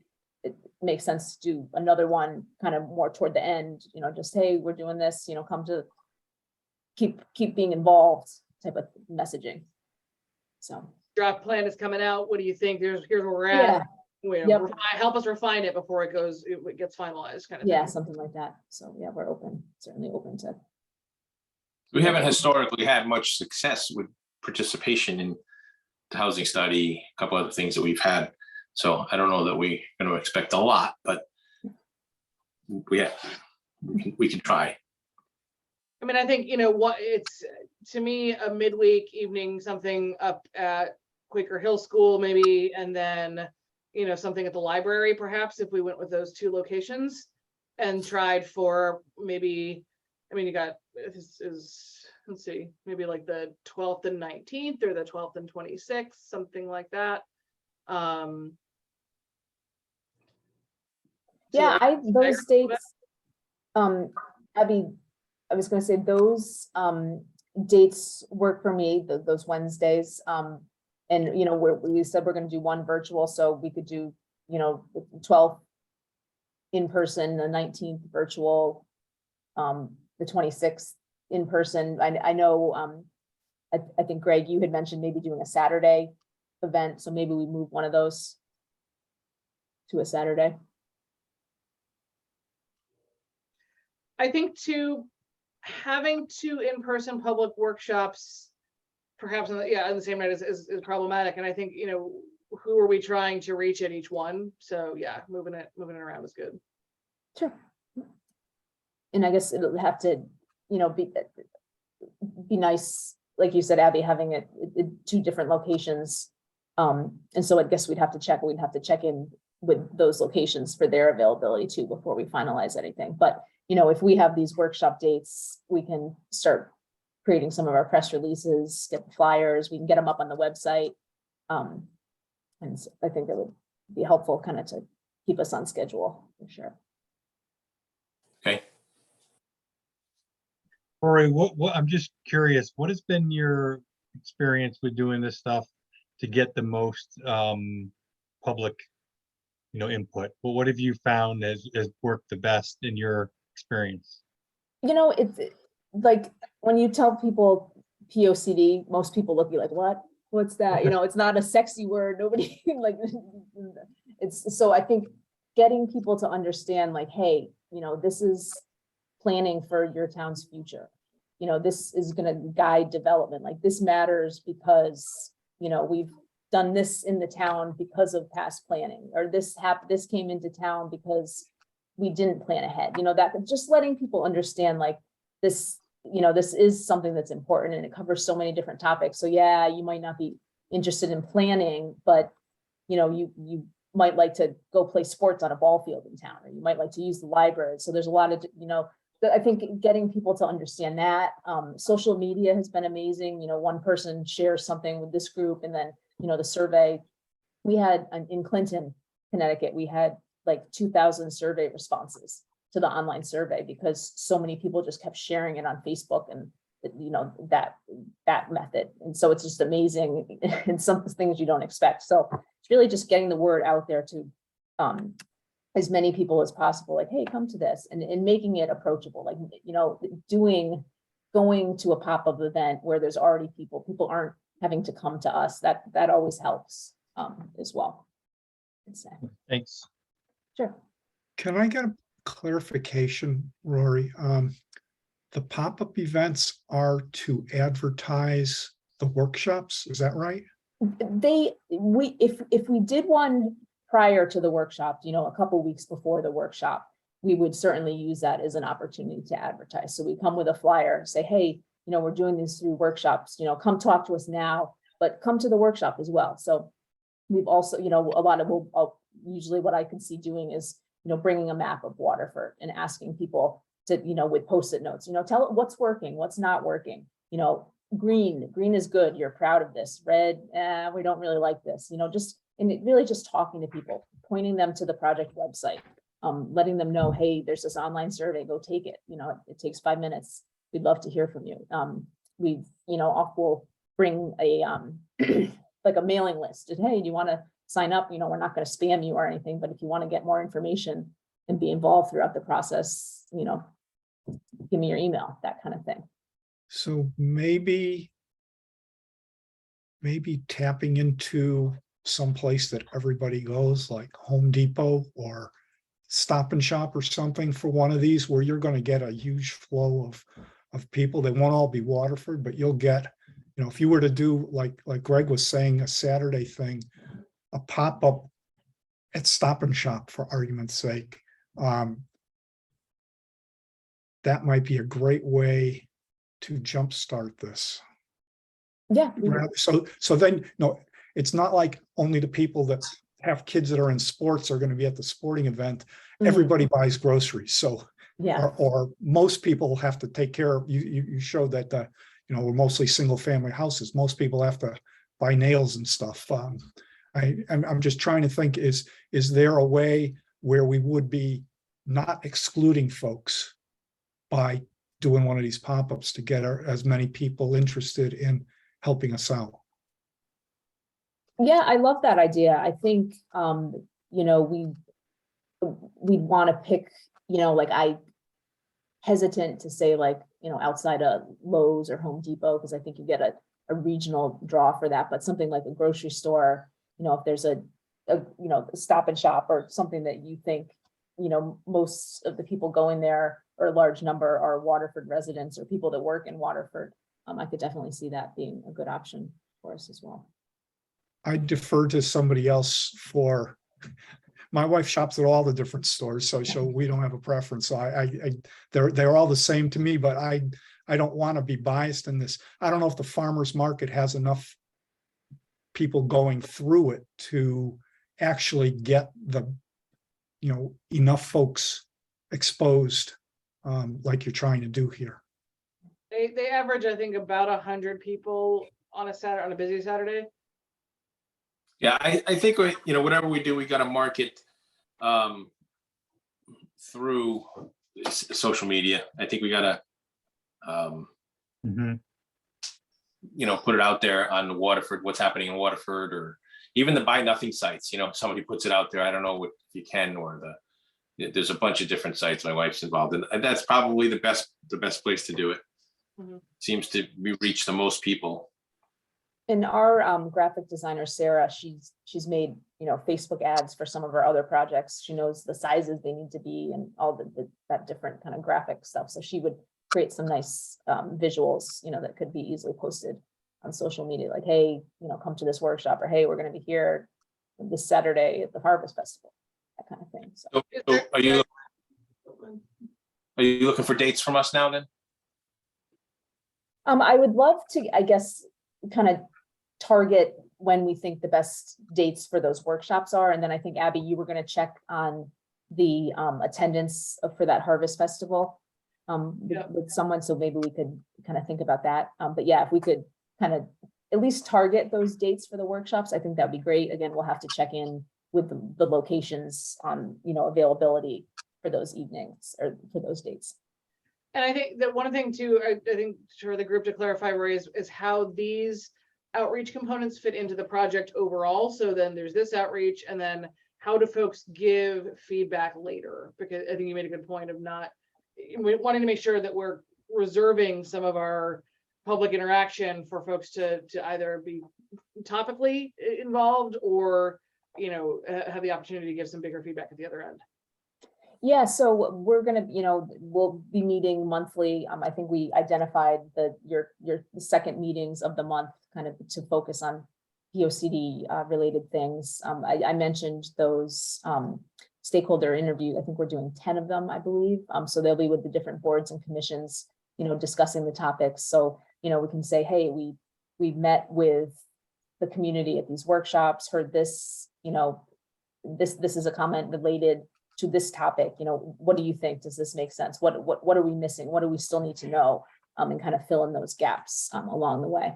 S6: it makes sense to do another one kind of more toward the end, you know, just, hey, we're doing this, you know, come to keep being involved type of messaging. So.
S2: Draft plan is coming out. What do you think? Here's where we're
S6: Yeah.
S2: at. You know,
S6: Yep.
S2: help us refine it before it gets finalized, kind of
S6: Yeah,
S2: thing.
S6: something like that. So yeah, we're certainly open to.
S1: We haven't historically had much success with participation in the housing study, a couple other things that we've had. So I don't know that we're going to expect a lot, but we can try.
S2: I mean, I think, you know, what it's, to me, a midweek evening, something up at Quaker Hill School maybe, and then, you know, something at the library, perhaps, if we went with those 2 locations and tried for maybe, I mean, you got, let's see, maybe like the 12th and 19th or the 12th and 26th, something like that.
S6: Yeah, those
S2: Stagger-
S6: dates, Abby, I was gonna say those dates work for me, those Wednesdays. And you know, we said we're gonna do 1 virtual, so we could do, you know, the 12th in person, the 19th virtual, the 26th in person. I know, I think Greg, you had mentioned maybe doing a Saturday event, so maybe we move one of those to a Saturday.
S2: I think having 2 in-person public workshops, perhaps on the same night is problematic. And I think, you know, who are we trying to reach at each one? So yeah, moving it around is good.
S6: Sure. And I guess it'll have to, be nice, like you said, Abby, having it in two different locations. And so I guess we'd have to check in with those locations for their availability too, before we finalize anything. But, if we have these workshop dates, we can start creating some of our press releases, get the flyers, we can get them up on the website. And so I think that would be helpful kind of to keep us on schedule for sure.
S1: Okay.
S3: Rory, I'm just curious, what has been your experience with doing this stuff to get the most public, input? But what have you found has worked the best in your experience?
S6: It's like when you tell people POCD, most people look at you like, what? What's that? It's not a sexy word. Nobody like it's so I think getting people to understand like, hey, this is planning for your town's future. This is going to guide development. Like this matters because, we've done this in the town because of past planning, or this came into town because we didn't plan ahead. That just letting people understand like this, this is something that's important and it covers so many different topics. So yeah, you might not be interested in planning, but you might like to go play sports on a ball field in town, or you might like to use the library. So there's a lot of, I think getting people to understand that. Social media has been amazing. One person shares something with this group, and then, the survey we had in Clinton, Connecticut, we had like 2,000 survey responses to the online survey because so many people just kept sharing it on Facebook and, that method. And so it's just amazing and some things you don't expect. So it's really just getting the word out there to, as many people as possible, like, hey, come to this, and making it approachable, like, going to a pop-up event where there's already people aren't having to come to us. That always helps as well.
S3: Thanks.
S6: Sure.
S7: Can I get a clarification, Rory? The pop-up events are to advertise the workshops, is that right?
S6: If we did one prior to the workshop, a couple weeks before the workshop, we would certainly use that as an opportunity to advertise. So we come with a flyer, say, hey, we're doing these 3 workshops, come talk to us now, but come to the workshop as well. So we've also, usually what I can see doing is, bringing a map of Waterford and asking people to, with Post-it notes, tell it what's working, what's not working, green is good, you're proud of this. Red, we don't really like this, and it really just talking to people, pointing them to the project website, letting them know, hey, there's this online survey, go take it. It takes 5 minutes. We'd love to hear from you. We'll bring a like a mailing list. And, hey, do you want to sign up? We're not going to spam you or anything, but if you want to get more information and be involved throughout the process, give me your email, that kind of thing.
S7: So maybe tapping into some place that everybody goes, like Home Depot or Stop and Shop or something, for one of these where you're going to get a huge flow of people. They won't all be Waterford, but you'll get, if you were to do like Greg was saying, a Saturday thing, a pop-up at Stop and Shop, for argument's sake, that might be a great way to jumpstart this.
S6: Yeah.
S7: So then, no, it's not like only the people that have kids that are in sports are going to be at the sporting event.
S6: Mhm.
S7: Everybody buys groceries. So,
S6: Yeah.
S7: or most people have to take care of, you showed that, we're mostly single family houses. Most people have to buy nails and stuff. I'm just trying to think, is there a way where we would be not excluding folks by doing one of these pop-ups to get as many people interested in helping us out?
S6: Yeah, I love that idea. I think, we'd want to pick, I hesitant to say like, outside of Lowe's or Home Depot, because I think you get a regional draw for that, but something like a grocery store, if there's a Stop and Shop or something that you think, most of the people going there, or a large number, are Waterford residents or people that work in Waterford. I could definitely see that being a good option for us as well.
S7: I defer to somebody else for my wife shops at all the different stores, so we don't have a preference. So they're all the same to me, but I don't want to be biased in this. I don't know if the farmer's market has enough people going through it to actually get the, enough folks exposed, like you're trying to do here.
S2: They average, I think, about 100 people on a Saturday, on a busy Saturday.
S1: Yeah, I think, whatever we do, we got to market through social media. I think we got to,
S3: Mhm.
S1: put it out there on Waterford, what's happening in Waterford, or even the buy nothing sites. Somebody puts it out there. I don't know if you can, or there's a bunch of different sites my wife's involved in. And that's probably the best place to do it.
S2: Mhm.
S1: Seems to reach the most people.
S6: And our graphic designer, Sarah, she's made, Facebook ads for some of our other projects. She knows the sizes they need to be and all that different kind of graphic stuff. So she would create some nice visuals, that could be easily posted on social media, like, hey, come to this workshop, or hey, we're going to be here this Saturday at the Harvest Festival, that kind of thing. So
S1: So are you looking for dates from us now then?
S6: I would love to, I guess, kind of target when we think the best dates for those workshops are. And then I think, Abby, you were going to check on the attendance for that Harvest Festival with someone. So maybe we could kind of think about that. But yeah, if we could kind of at least target those dates for the workshops, I think that'd be great. Again, we'll have to check in with the locations on, availability for those evenings or for those dates.
S2: And I think that one thing too, I think for the group to clarify, Ray, is how these outreach components fit into the project overall. So then there's this outreach, and then how do folks give feedback later? Because I think you made a good point of not wanting to make sure that we're reserving some of our public interaction for folks to either be topically involved or, have the opportunity to give some bigger feedback at the other end.
S6: Yeah, so we're gonna, we'll be meeting monthly. I think we identified your second meetings of the month kind of to focus on POCD related things. I mentioned those stakeholder interviews. I think we're doing 10 of them, I believe. So they'll be with the different boards and commissions, discussing the topics. So, we can say, hey, we met with the community at these workshops, heard this, this is a comment related to this topic. What do you think? Does this make sense? What are we missing? What do we still need to know? And kind of fill in those gaps along the way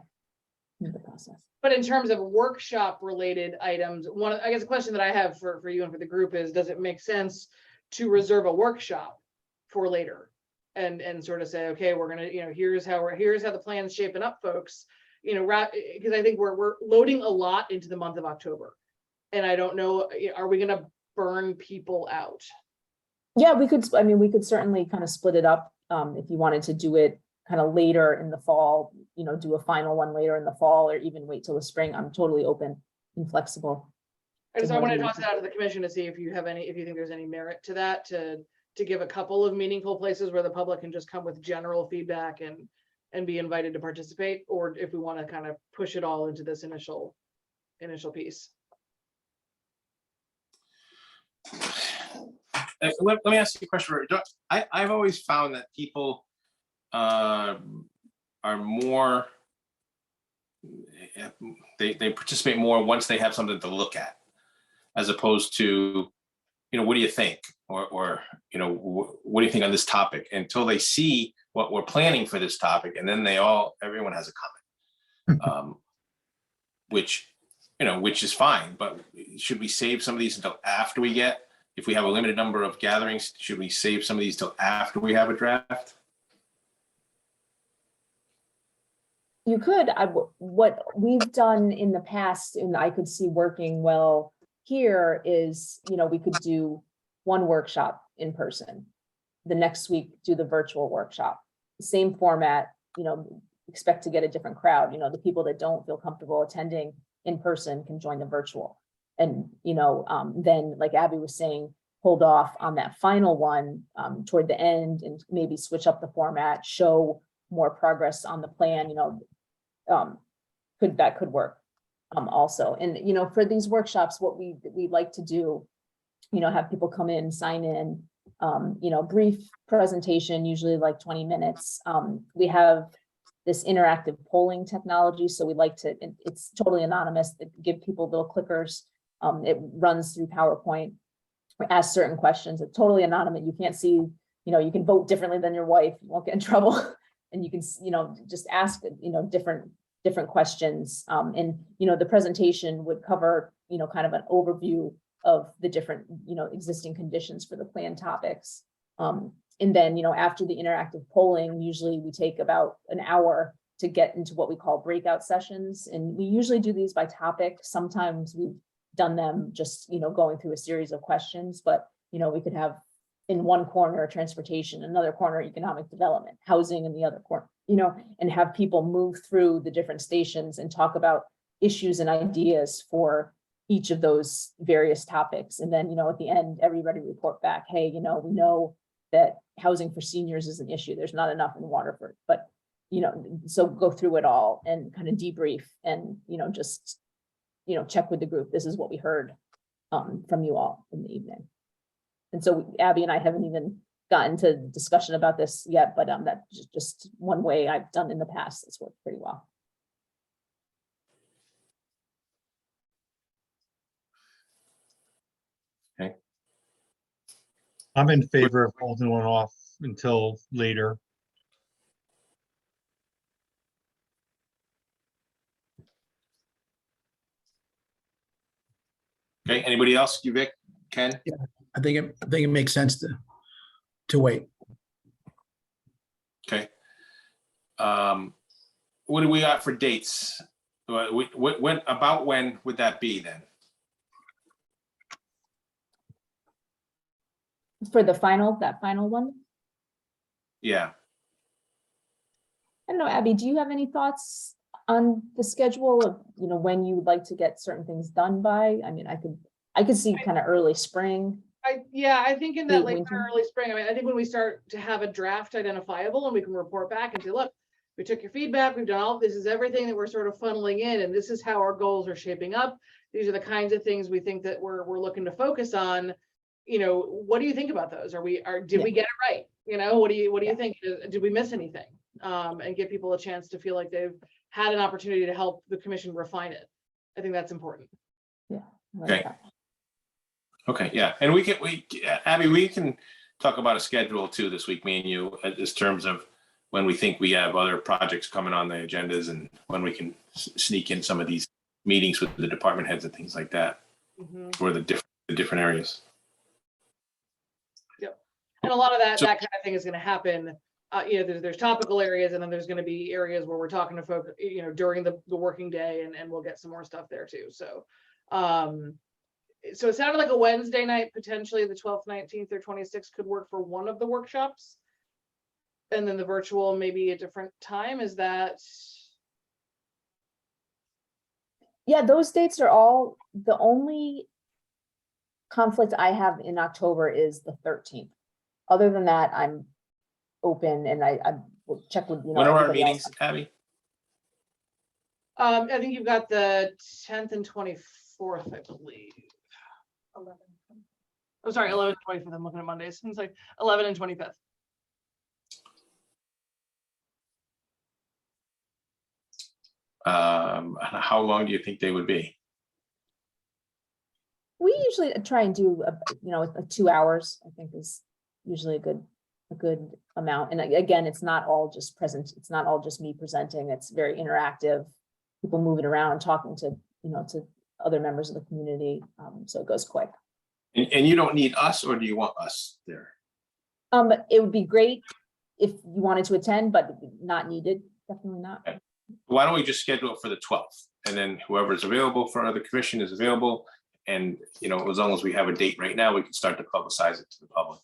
S6: in the process.
S2: But in terms of workshop related items, I guess a question that I have for you and for the group is, does it make sense to reserve a workshop for later and sort of say, okay, we're going to, here's how the plan's shaping up, folks, because I think we're loading a lot into the month of October. And I don't know, are we going to burn people out?
S6: Yeah, we could certainly kind of split it up if you wanted to do it kind of later in the fall, do a final one later in the fall, or even wait till the spring. I'm totally open and flexible.
S2: I want to toss it out to the commission to see if you think there's any merit to that, to give a couple of meaningful places where the public can just come with general feedback and be invited to participate, or if we want to kind of push it all into this initial piece.
S1: Let me ask you a question. I've always found that people are more, they participate more once they have something to look at, as opposed to, what do you think? Or what do you think on this topic? Until they see what we're planning for this topic, and then everyone has a comment, which is fine. But should we save some of these until after if we have a limited number of gatherings, should we save some of these till after we have a draft?
S6: You could. What we've done in the past, and I could see working well here, is we could do one workshop in person, the next week do the virtual workshop, same format. Expect to get a different crowd. The people that don't feel comfortable attending in person can join the virtual. And, then, like Abby was saying, hold off on that final one toward the end and maybe switch up the format, show more progress on the plan, could work also. And, for these workshops, what we like to do have people come in, sign in, brief presentation, usually like 20 minutes. We have this interactive polling technology, so we like to, it's totally anonymous, give people little clickers. It runs through PowerPoint, ask certain questions. It's totally anonymous. You can't see, you can vote differently than your wife, you won't get in trouble. And you can, just ask, different questions. And, the presentation would cover, kind of an overview of the different, existing conditions for the plan topics. And then, after the interactive polling, usually we take about an hour to get into what we call breakout sessions. And we usually do these by topic. Sometimes we've done them just, going through a series of questions, but, we could have in one corner transportation, another corner economic development, housing in the other corner, and have people move through the different stations and talk about issues and ideas for each of those various topics. And then, at the end, everybody report back, hey, we know that housing for seniors is an issue. There's not enough in Waterford, but, so go through it all and kind of debrief and, just, check with the group. This is what we heard from you all in the evening. And so Abby and I haven't even gotten to discussion about this yet, but that's just one way I've done in the past. It's worked pretty well.
S1: Okay.
S3: I'm in favor of holding one off until later.
S1: Okay, anybody else? You, Vic, Ken?
S4: I think it makes sense to wait.
S1: Okay. What do we got for dates? When would that be then?
S6: For that final one?
S1: Yeah.
S6: I don't know, Abby, do you have any thoughts on the schedule of, when you would like to get certain things done by? I mean, I could see kind of early spring.
S2: I think in that
S6: Late
S2: late
S6: winter.
S2: or early spring, I think when we start to have a draft identifiable and we can report back and say, look, we took your feedback, we've done all, this is everything that we're sort of funneling in, and this is how our goals are shaping up. These are the kinds of things we think that we're looking to focus on. What do you think about those? Did we get it right? What do you think? Did we miss anything? And give people a chance to feel like they've had an opportunity to help the commission refine it. I think that's important.
S6: Yeah. I like
S1: Okay.
S6: that.
S1: Okay, yeah, and Abby, we can talk about a schedule too this week, me and you, in terms of when we think we have other projects coming on the agendas and when we can sneak in some of these meetings with the department heads and things like that, for the different areas.
S2: Yep, and a lot of that
S1: So-
S2: kind of thing is going to happen. There's topical areas, and then there's going to be areas where we're talking to folks, during the working day, and we'll get some more stuff there too. So, so it sounded like a Wednesday night, potentially the 12th, 19th, or 26th could work for one of the workshops. And then the virtual, maybe a different time. Is that?
S6: Yeah, those dates are all, the only conflict I have in October is the 13th. Other than that, I'm open, and I will check with,
S1: When are our
S6: everybody
S1: meetings,
S6: else.
S1: Abby?
S2: I think you've got the 10th and 24th, I believe. 11. Oh, sorry, 11 and 25th. I'm looking at Mondays. It's like 11 and 25th.
S1: How long do you think they would be?
S6: We usually try and do, 2 hours, I think is usually a good amount. And again, it's not all just it's not all just me presenting. It's very interactive. People moving around, talking to, to other members of the community. So it goes quick.
S1: And you don't need us, or do you want us there?
S6: It would be great if you wanted to attend, but not needed. Definitely not.
S1: Okay. Why don't we just schedule it for the 12th, and then whoever is available for the commission is available. And, as long as we have a date right now, we can start to publicize it to the public.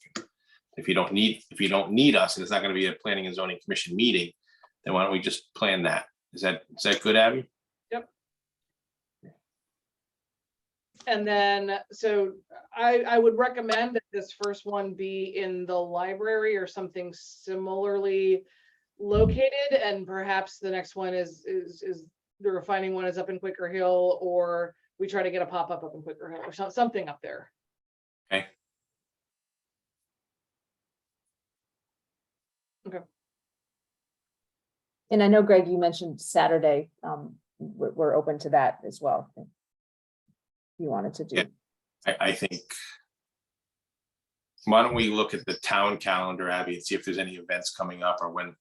S1: If you don't need us, and it's not going to be a planning and zoning commission meeting, then why don't we just plan that? Is that good, Abby?
S2: Yep. And then, so I would recommend that this first one be in the library or something similarly located, and perhaps the next one is the refining one is up in Quaker Hill, or we try to get a pop-up up in Quaker Hill or something up there.
S1: Okay.
S6: And I know, Greg, you mentioned Saturday, we're open to that as well. If you wanted to do.
S1: Yeah. I think. Why don't we look at the town calendar, Abby, and see if there's any events coming up, or when,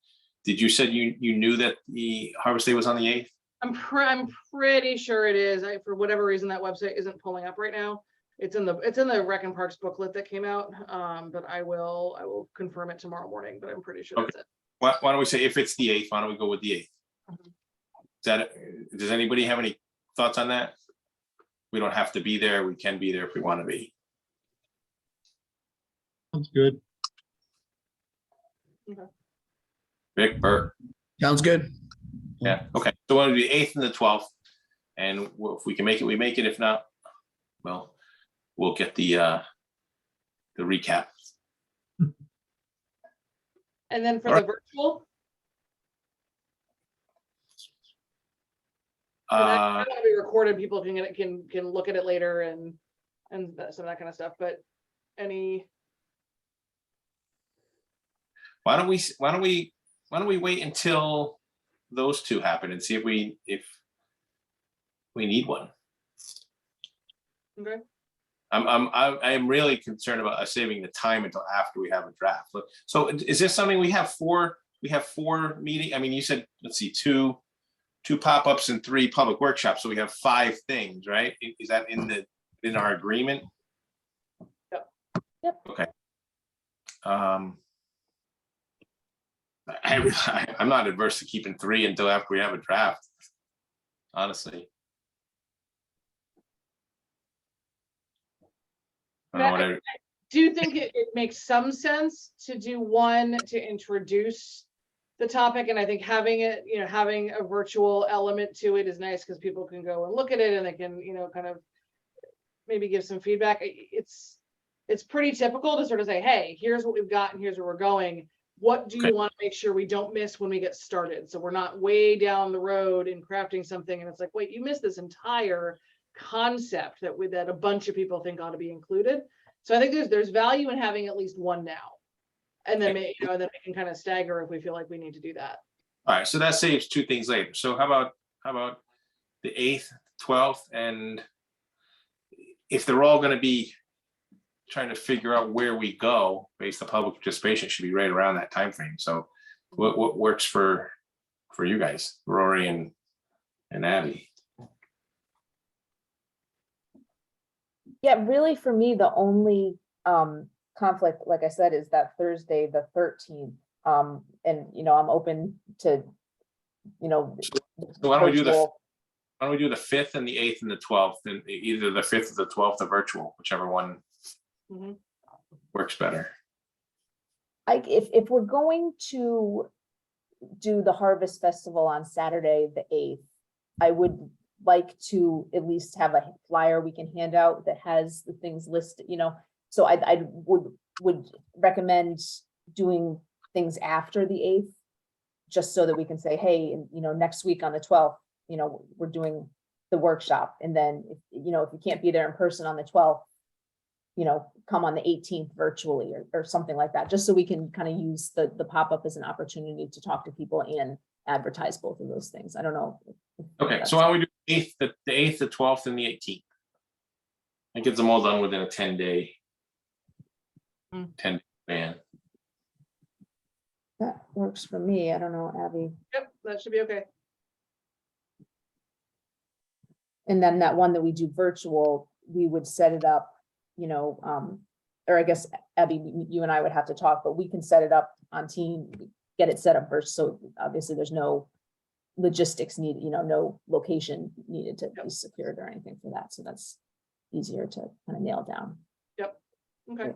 S1: did you said you knew that the Harvest Day was on the 8th?
S2: I'm pretty sure it is. For whatever reason, that website isn't pulling up right now. It's in the Rec and Parks booklet that came out. But I will confirm it tomorrow morning, but I'm pretty sure that's it.
S1: Why don't we say if it's the 8th, why don't we go with the 8th? Does anybody have any thoughts on that? We don't have to be there. We can be there if we want to be.
S3: Sounds good.
S1: Rick, Bert?
S4: Sounds good.
S1: Yeah, okay. So we'll do the 8th and the 12th. And if we can make it, we make it. If not, well, we'll get the recap.
S2: And then for
S1: All
S2: the
S1: right.
S2: virtual, that will be recorded. People can get it, can look at it later and some of that kind of stuff. But any,
S1: Why don't we wait until those two happen and see if we need one.
S2: okay,
S1: I am really concerned about us saving the time until after we have a draft. So is this something we have four meetings? I mean, you said, let's see, two pop-ups and 3 public workshops. So we have 5 things, right? Is that in our agreement?
S6: Yep.
S1: Okay. I'm not adverse to keeping 3 until after we have a draft, honestly. I don't know what
S2: I do think it makes some sense to do one to introduce the topic, and I think having it, having a virtual element to it is nice because people can go and look at it and they can, kind of maybe give some feedback. It's pretty typical to sort of say, hey, here's what we've got and here's where we're going. What do you want to make sure we don't miss when we get started? So we're not way down the road in crafting something and it's like, wait, you missed this entire concept that a bunch of people think ought to be included. So I think there's value in having at least one now. And then then we can kind of stagger if we feel like we need to do that.
S1: All right, so that saves 2 things later. So how about the 8th, 12th, and if they're all going to be trying to figure out where we go based on public participation, it should be right around that time frame. So what works for you guys, Rory and Abby?
S6: Yeah, really for me, the only conflict, like I said, is that Thursday, the 13th. And I'm open to,
S1: So why don't we do
S6: virtual.
S1: why don't we do the 5th and the 8th and the 12th, and either the 5th or the 12th or virtual, whichever one works better.
S6: If we're going to do the Harvest Festival on Saturday, the 8th, I would like to at least have a flyer we can hand out that has the things listed, so I would recommend doing things after the 8th, just so that we can say, hey, next week on the 12th, we're doing the workshop. And then, if you can't be there in person on the 12th, come on the 18th virtually or something like that, just so we can kind of use the pop-up as an opportunity to talk to people and advertise both of those things. I don't know.
S1: Okay, so why don't we do the 8th, the 12th, and the 18th? That gets them all done within a 10-day span.
S6: That works for me. I don't know, Abby.
S2: Yep, that should be okay.
S6: And then that one that we do virtual, we would set it up, or I guess, Abby, you and I would have to talk, but we can set it up on Team, get it set up first. So obviously there's no logistics needed, no location needed to be secured or anything for that. So that's easier to kind of nail down.
S2: Yep. Okay.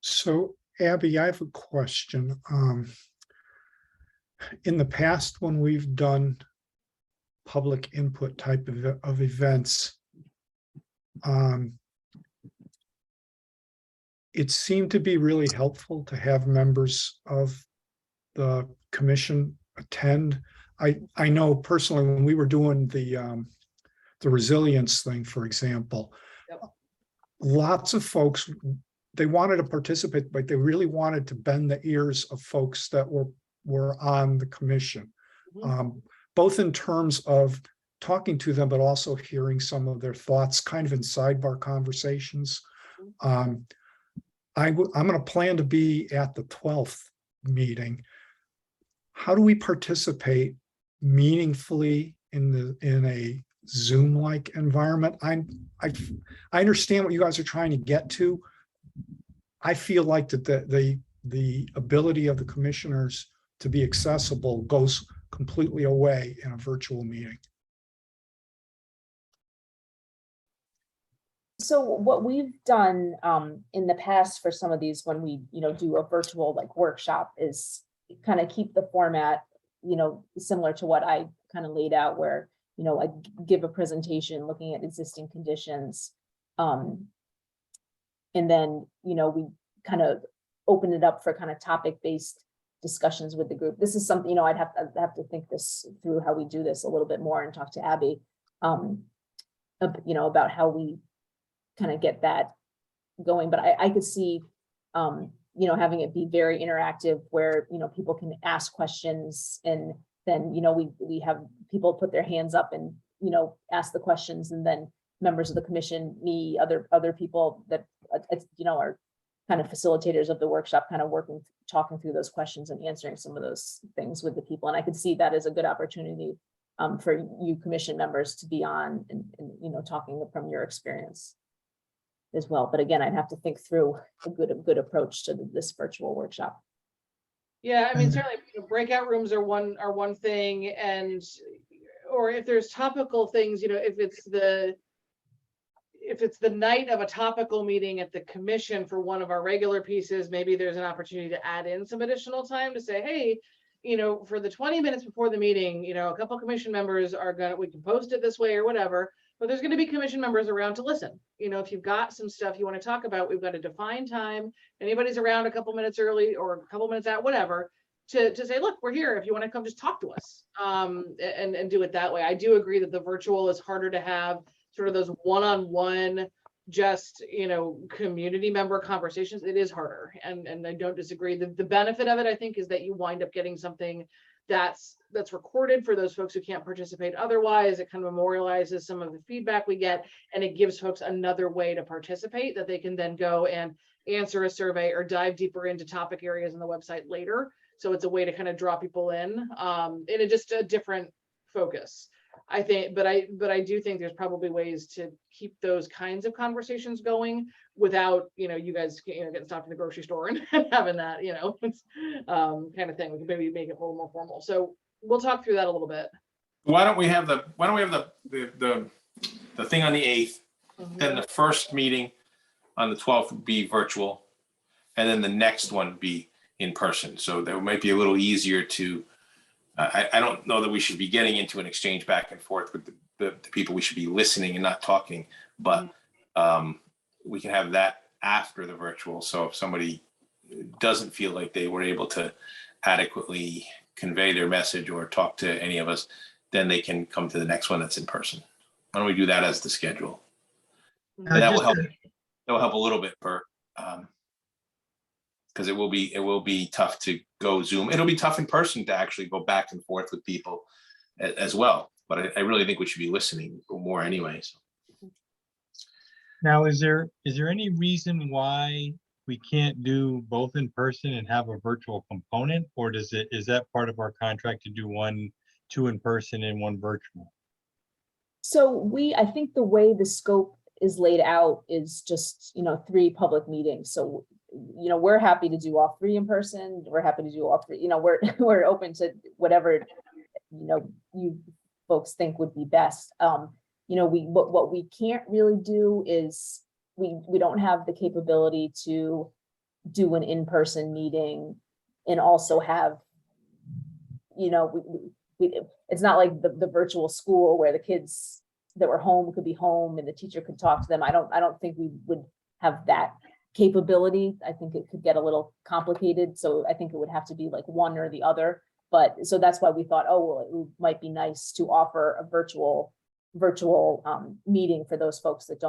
S7: So Abby, I have a question. In the past, when we've done public input type of events, it seemed to be really helpful to have members of the commission attend. I know personally, when we were doing the resilience thing, for example,
S2: Yep.
S7: lots of folks they wanted to participate, but they really wanted to bend the ears of folks that were on the commission. Both in terms of talking to them, but also hearing some of their thoughts kind of in sidebar conversations. I'm going to plan to be at the 12th meeting. How do we participate meaningfully in a Zoom-like environment? I understand what you guys are trying to get to. I feel like that the ability of the commissioners to be accessible goes completely away in a virtual meeting.
S6: So what we've done in the past for some of these, when we, do a virtual like workshop, is kind of keep the format, similar to what I kind of laid out, where, I give a presentation looking at existing conditions. And then, we kind of open it up for kind of topic-based discussions with the group. This is something, I'd have to think this through, how we do this a little bit more, and talk to Abby, about how we kind of get that going. But I could see, having it be very interactive, where, people can ask questions, and then, we have people put their hands up and, ask the questions, and then members of the commission, me, other people that, are kind of facilitators of the workshop, kind of talking through those questions and answering some of those things with the people. And I could see that as a good opportunity for you commission members to be on and talking from your experience as well. But again, I'd have to think through a good approach to this virtual workshop.
S2: Yeah, I mean, certainly breakout rooms are one thing, and or if there's topical things, if it's the night of a topical meeting at the commission for one of our regular pieces, maybe there's an opportunity to add in some additional time to say, hey, for the 20 minutes before the meeting, a couple commission members we can post it this way or whatever, but there's going to be commission members around to listen. If you've got some stuff you want to talk about, we've got a defined time. Anybody's around a couple minutes early or a couple minutes out, whatever, to say, look, we're here. If you want to come, just talk to us, and do it that way. I do agree that the virtual is harder to have sort of those one-on-one, just, community member conversations. It is harder. And I don't disagree. The benefit of it, I think, is that you wind up getting something that's recorded for those folks who can't participate otherwise. It kind of memorializes some of the feedback we get, and it gives folks another way to participate, that they can then go and answer a survey or dive deeper into topic areas on the website later. So it's a way to kind of draw people in just a different focus, I think. But I do think there's probably ways to keep those kinds of conversations going without, you guys, getting stopped in the grocery store and having that, kind of thing. We can maybe make it a little more formal. So we'll talk through that a little bit.
S1: Why don't we have the thing on the 8th, then the first meeting on the 12th would be virtual, and then the next one would be in person. So that might be a little easier to, I don't know that we should be getting into an exchange back and forth with the people. We should be listening and not talking, but we can have that after the virtual. So if somebody doesn't feel like they were able to adequately convey their message or talk to any of us, then they can come to the next one that's in person. Why don't we do that as the schedule? And that will help. That will help a little bit, Bert, because it will be tough to go Zoom. It'll be tough in person to actually go back and forth with people as well. But I really think we should be listening more anyway. So.
S3: Now, is there any reason why we can't do both in person and have a virtual component, or is that part of our contract to do two in person and one virtual?
S6: So I think the way the scope is laid out is just, 3 public meetings. So, we're happy to do all 3 in person. We're happy to do all 3, we're open to whatever, you folks think would be best. What we can't really do is we don't have the capability to do an in-person meeting and also have, it's not like the virtual school where the kids that were home could be home and the teacher could talk to them. I don't think we would have that capability. I think it could get a little complicated. So I think it would have to be like one or the other. But so that's why we thought, it might be nice to offer a virtual meeting for those folks that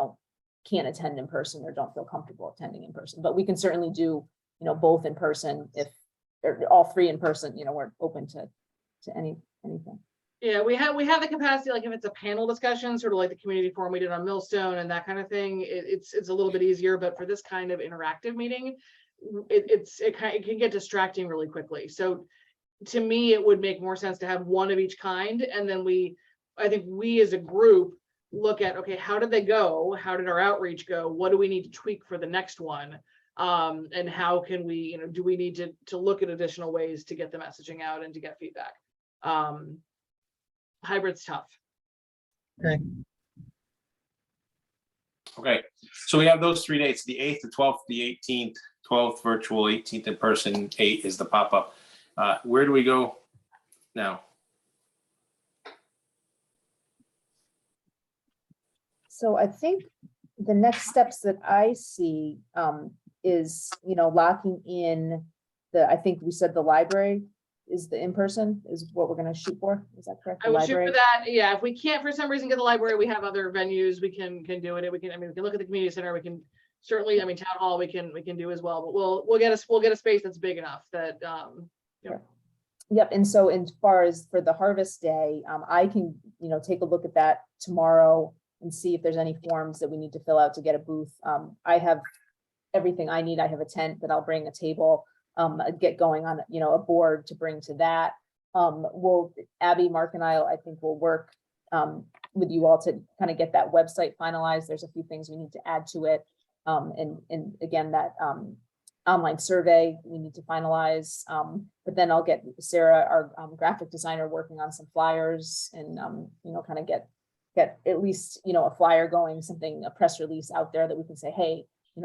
S6: can't attend in person or don't feel comfortable attending in person, but we can certainly do, both in person if, or all three in person, we're open to anything.
S2: Yeah, we have the capacity, like if it's a panel discussion, sort of like the community forum we did on Millstone and that kind of thing, it's a little bit easier, but for this kind of interactive meeting, it can get distracting really quickly. So to me, it would make more sense to have one of each kind. And then I think we as a group look at, okay, how did they go? How did our outreach go? What do we need to tweak for the next one? And how can we, do we need to look at additional ways to get the messaging out and to get feedback? Hybrid's tough.
S1: Okay, so we have those 3 dates, the 8th, the 12th, the 18th, 12th virtual, 18th in person, 8 is the pop-up. Where do we go now?
S6: So I think the next steps that I see is, locking in I think we said the library is the in-person is what we're gonna shoot for. Is that correct?
S2: I
S6: The
S2: would shoot for
S6: library?
S2: that. Yeah, if we can't for some reason get the library, we have other venues, we can do it. We can look at the community center. We can certainly, town hall, we can do as well, but we'll get a space that's big enough that,
S6: Yep, and so as far as for the harvest day, I can, take a look at that tomorrow and see if there's any forms that we need to fill out to get a booth. I have everything I need. I have a tent that I'll bring, a table, get going on, a board to bring to that. Abby, Mark and I think will work with you all to kind of get that website finalized. There's a few things we need to add to it. And again, that online survey we need to finalize, but then I'll get Sarah, our graphic designer, working on some flyers and kind of get at least a flyer going, something, a press release out there that we can say, hey,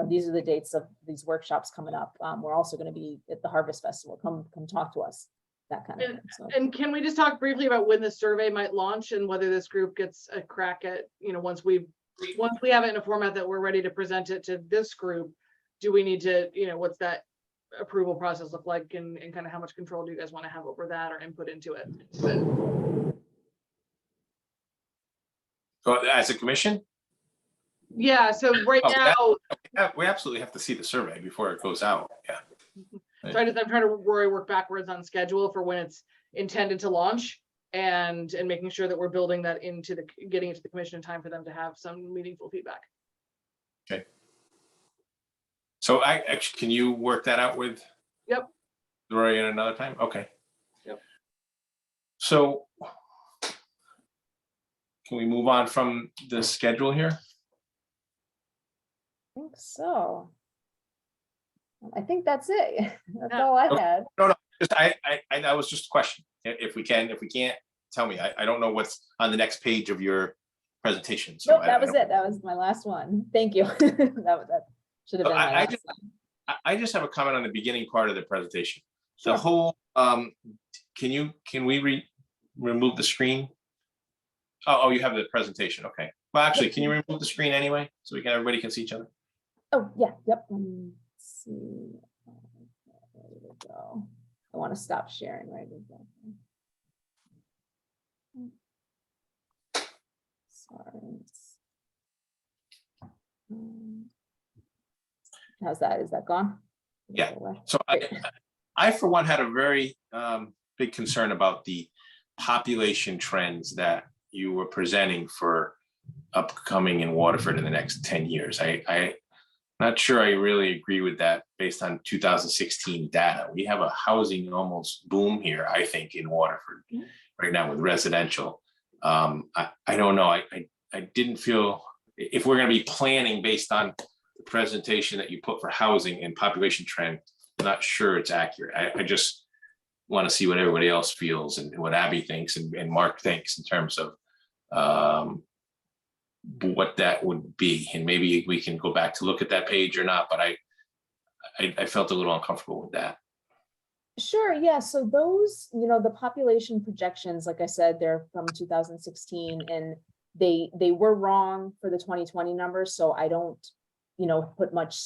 S6: these are the dates of these workshops coming up. We're also going to be at the Harvest Festival. Come talk to us, that kind of thing. So.
S2: And can we just talk briefly about when the survey might launch and whether this group gets a crack at, once we have it in a format that we're ready to present it to this group, do we need to, what's that approval process look like, and kind of how much control do you guys want to have over that or input into it?
S1: As a commission?
S2: Yeah, so right now,
S1: We absolutely have to see the survey before it goes out, yeah.
S2: so I'm trying to work backwards on schedule for when it's intended to launch and making sure that we're building that getting it to the commission in time for them to have some meaningful feedback.
S1: Okay. So can you work that out with?
S2: Yep.
S1: Rory at another time? Okay.
S2: Yep.
S1: So can we move on from the schedule here?
S6: I think so. I think that's it. That's
S2: Yeah.
S6: all I had.
S1: No, that was just a question. If we can't, tell me. I don't know what's on the next page of your presentation. So
S6: Nope, that was it. That was my last one. Thank you. that should have been my last one.
S1: I just have a comment on the beginning part of the presentation.
S6: Sure.
S1: The whole, can we remove the screen? Oh, you have the presentation. Okay. Well, actually, can you remove the screen anyway so everybody can see each other?
S6: Oh, yeah, yep. Let's see. There we go. I want to stop sharing right exactly. Sorry. How's that? Is that gone?
S1: Yeah.
S6: Away?
S1: So I for one had a very big concern about the population trends that you were presenting for upcoming in Waterford in the next 10 years. I'm not sure I really agree with that based on 2016 data. We have a housing almost boom here, I think, in Waterford right now with residential. I don't know. I didn't feel, if we're going to be planning based on the presentation that you put for housing and population trend, I'm not sure it's accurate. I just want to see what everybody else feels and what Abby thinks and Mark thinks in terms of what that would be. And maybe we can go back to look at that page or not, but I felt a little uncomfortable with that.
S6: Sure, yeah, so those, the population projections, like I said, they're from 2016 and they were wrong for the 2020 numbers. So I don't, put much,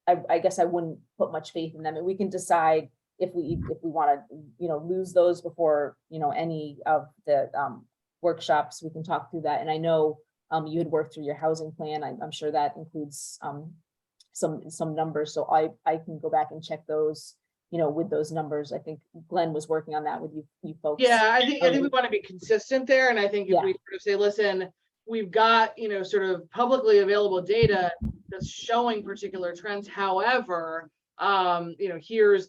S6: I guess I wouldn't put much faith in them, and we can decide if we want to, lose those before, any of the workshops. We can talk through that. And I know You had worked through your housing plan. I'm sure that includes some numbers, so I can go back and check those, with those numbers. I think Glenn was working on that with you folks.
S2: Yeah, I think we want to be consistent there, and I think if
S6: Yeah.
S2: we sort of say, listen, we've got, sort of publicly available data that's showing particular trends. However, here's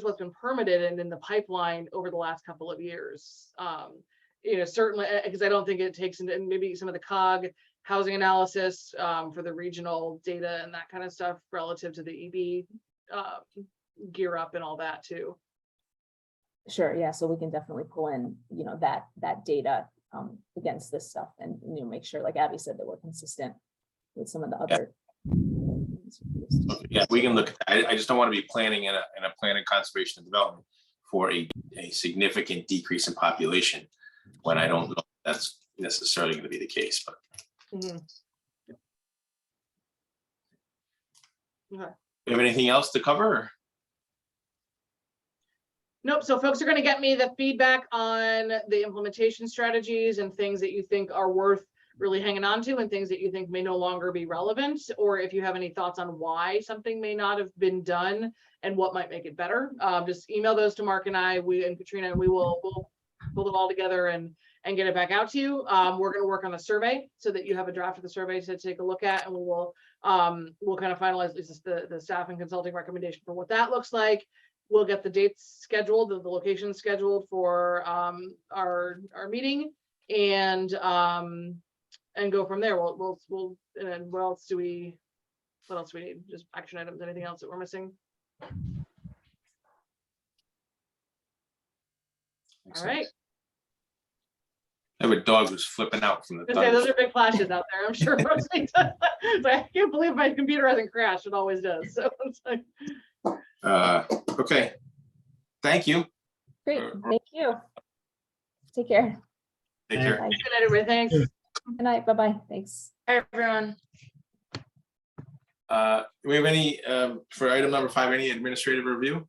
S2: what's been permitted and in the pipeline over the last couple of years. Certainly, because I don't think it takes into, and maybe some of the COG housing analysis for the regional data and that kind of stuff relative to the EB gear up and all that too.
S6: Sure, yeah, so we can definitely pull in, that data against this stuff and, make sure, like Abby said, that we're consistent with some of the other.
S1: Yeah, we can look at that. I just don't want to be planning in a plan of conservation and development for a significant decrease in population when I don't know that's necessarily going to be the case, but.
S2: Mhm. Okay.
S1: You have anything else to cover?
S2: Nope. So folks are going to get me the feedback on the implementation strategies and things that you think are worth really hanging on to and things that you think may no longer be relevant, or if you have any thoughts on why something may not have been done and what might make it better, just email those to Mark and I, and Katrina, and we'll pull it all together and get it back out to you. We're going to work on a survey so that you have a draft of the survey to take a look at, and we'll kind of finalize the staff and consulting recommendation for what that looks like. We'll get the dates scheduled, the locations scheduled for our meeting, and go from there. We'll and then what else do we need? Just action items, anything else that we're missing? All right.
S1: I have a dog who's flipping out from the
S2: Okay, those
S1: thunder.
S2: are big flashes out there, I'm sure. I can't believe my computer hasn't crashed. It always does. So it's like,
S1: Okay, thank you.
S6: Great, thank you. Take care.
S1: Take care.
S6: Bye.
S2: good night, everybody. Thanks.
S6: Good night, bye-bye, thanks.
S2: Hi, everyone.
S1: Do we have any, for item number 5, any administrative review?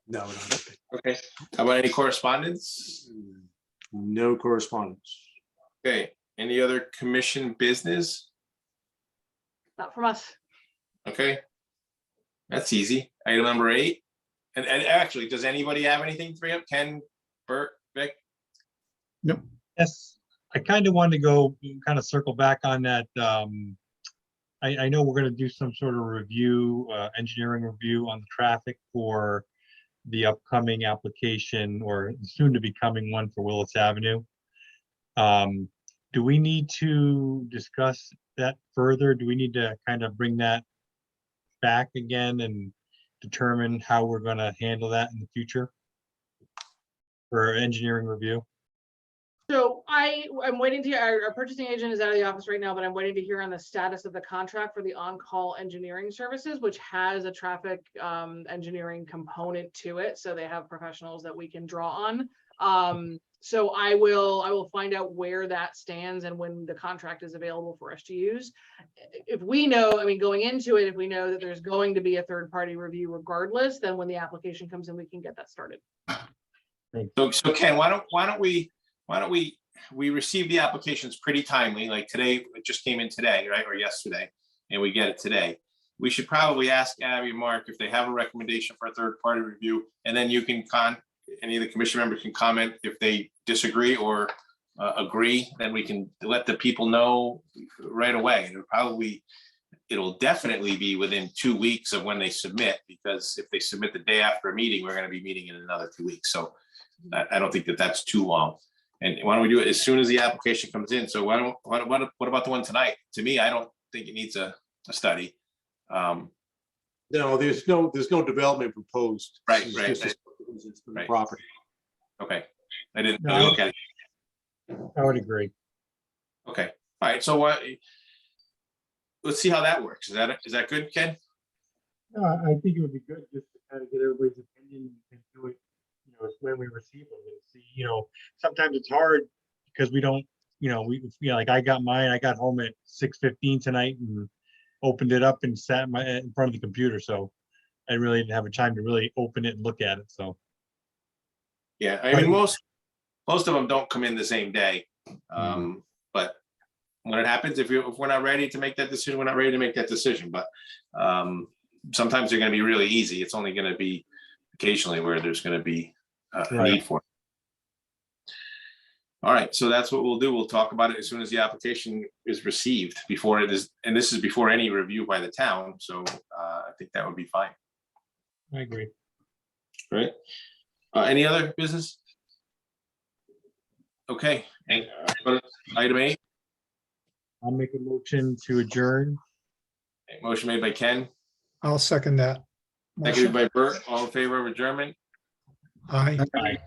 S5: No,
S1: Okay, how about any correspondence?
S5: no correspondence.
S1: Okay, any other commission business?
S2: Not from us.
S1: Okay, that's easy. Item number 8, and actually, does anybody have anything to bring up? Ken, Bert, Vic?
S3: Yes, I kind of wanted to go kind of circle back on that. I know we're going to do some sort of review, engineering review on the traffic for the upcoming application or soon to be coming one for Willis Avenue. Do we need to discuss that further? Do we need to kind of bring that back again and determine how we're going to handle that in the future for engineering review?
S2: So I'm waiting to hear, our purchasing agent is out of the office right now, but I'm waiting to hear on the status of the contract for the on-call engineering services, which has a traffic engineering component to it. So they have professionals that we can draw on. So I will find out where that stands and when the contract is available for us to use. If we know, I mean, going into it, if we know that there's going to be a third-party review regardless, then when the application comes in, we can get that started.
S1: So Ken, why don't we receive the applications pretty timely, like today, it just came in today, right, or yesterday, and we get it today. We should probably ask Abby and Mark if they have a recommendation for a third-party review, and then you can any of the commission members can comment if they disagree or agree, then we can let the people know right away. It'll definitely be within 2 weeks of when they submit, because if they submit the day after a meeting, we're going to be meeting in another 2 weeks. So I don't think that that's too long. And why don't we do it as soon as the application comes in? So what about the one tonight? To me, I don't think it needs a study.
S5: No, there's no development proposed.
S1: Right,
S5: It's
S1: right,
S5: just a
S1: right.
S5: proposal for the
S1: Right.
S5: Property.
S1: Okay, I didn't
S3: No.
S1: look at it.
S3: I would agree.
S1: Okay, all right. So let's see how that works. Is that good, Ken?
S3: I think it would be good just to kind of get everybody's opinion and do it, when we receive them and see, sometimes it's hard because we don't, like I got mine, I got home at 6:15 tonight and opened it up and sat in front of the computer. So I really didn't have a time to really open it and look at it. So.
S1: Yeah, I mean, most of them don't come in the same day. But when it happens, if we're not ready to make that decision, we're not ready to make that decision, but sometimes they're gonna be really easy. It's only gonna be occasionally where there's gonna be a
S3: Right.
S1: need for it. All right, so that's what we'll do. We'll talk about it as soon as the application is received, before it is, and this is before any review by the town, so I think that would be fine.
S3: I agree.
S1: Right? Any other business? Okay, item 8,
S3: I'll make a motion to adjourn.
S1: motion made by Ken,
S7: I'll second that.
S1: seconded
S7: motion.
S1: by Bert, all in favor of adjournment?
S7: Aye.
S3: Aye.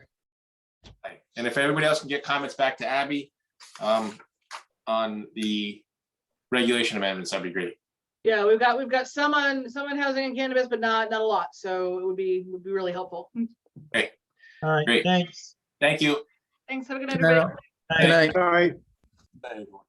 S1: And if everybody else can get comments back to Abby on the regulation amendments, that'd be great.
S2: Yeah, we've got some on housing and cannabis, but not a lot. So it would be really helpful.
S3: All right,
S1: Great.
S3: thanks.
S1: Thank you.
S2: Thanks. Have a good night,
S4: Good
S2: everybody.
S4: night. Good night.
S7: Aye.
S5: Bye, everyone.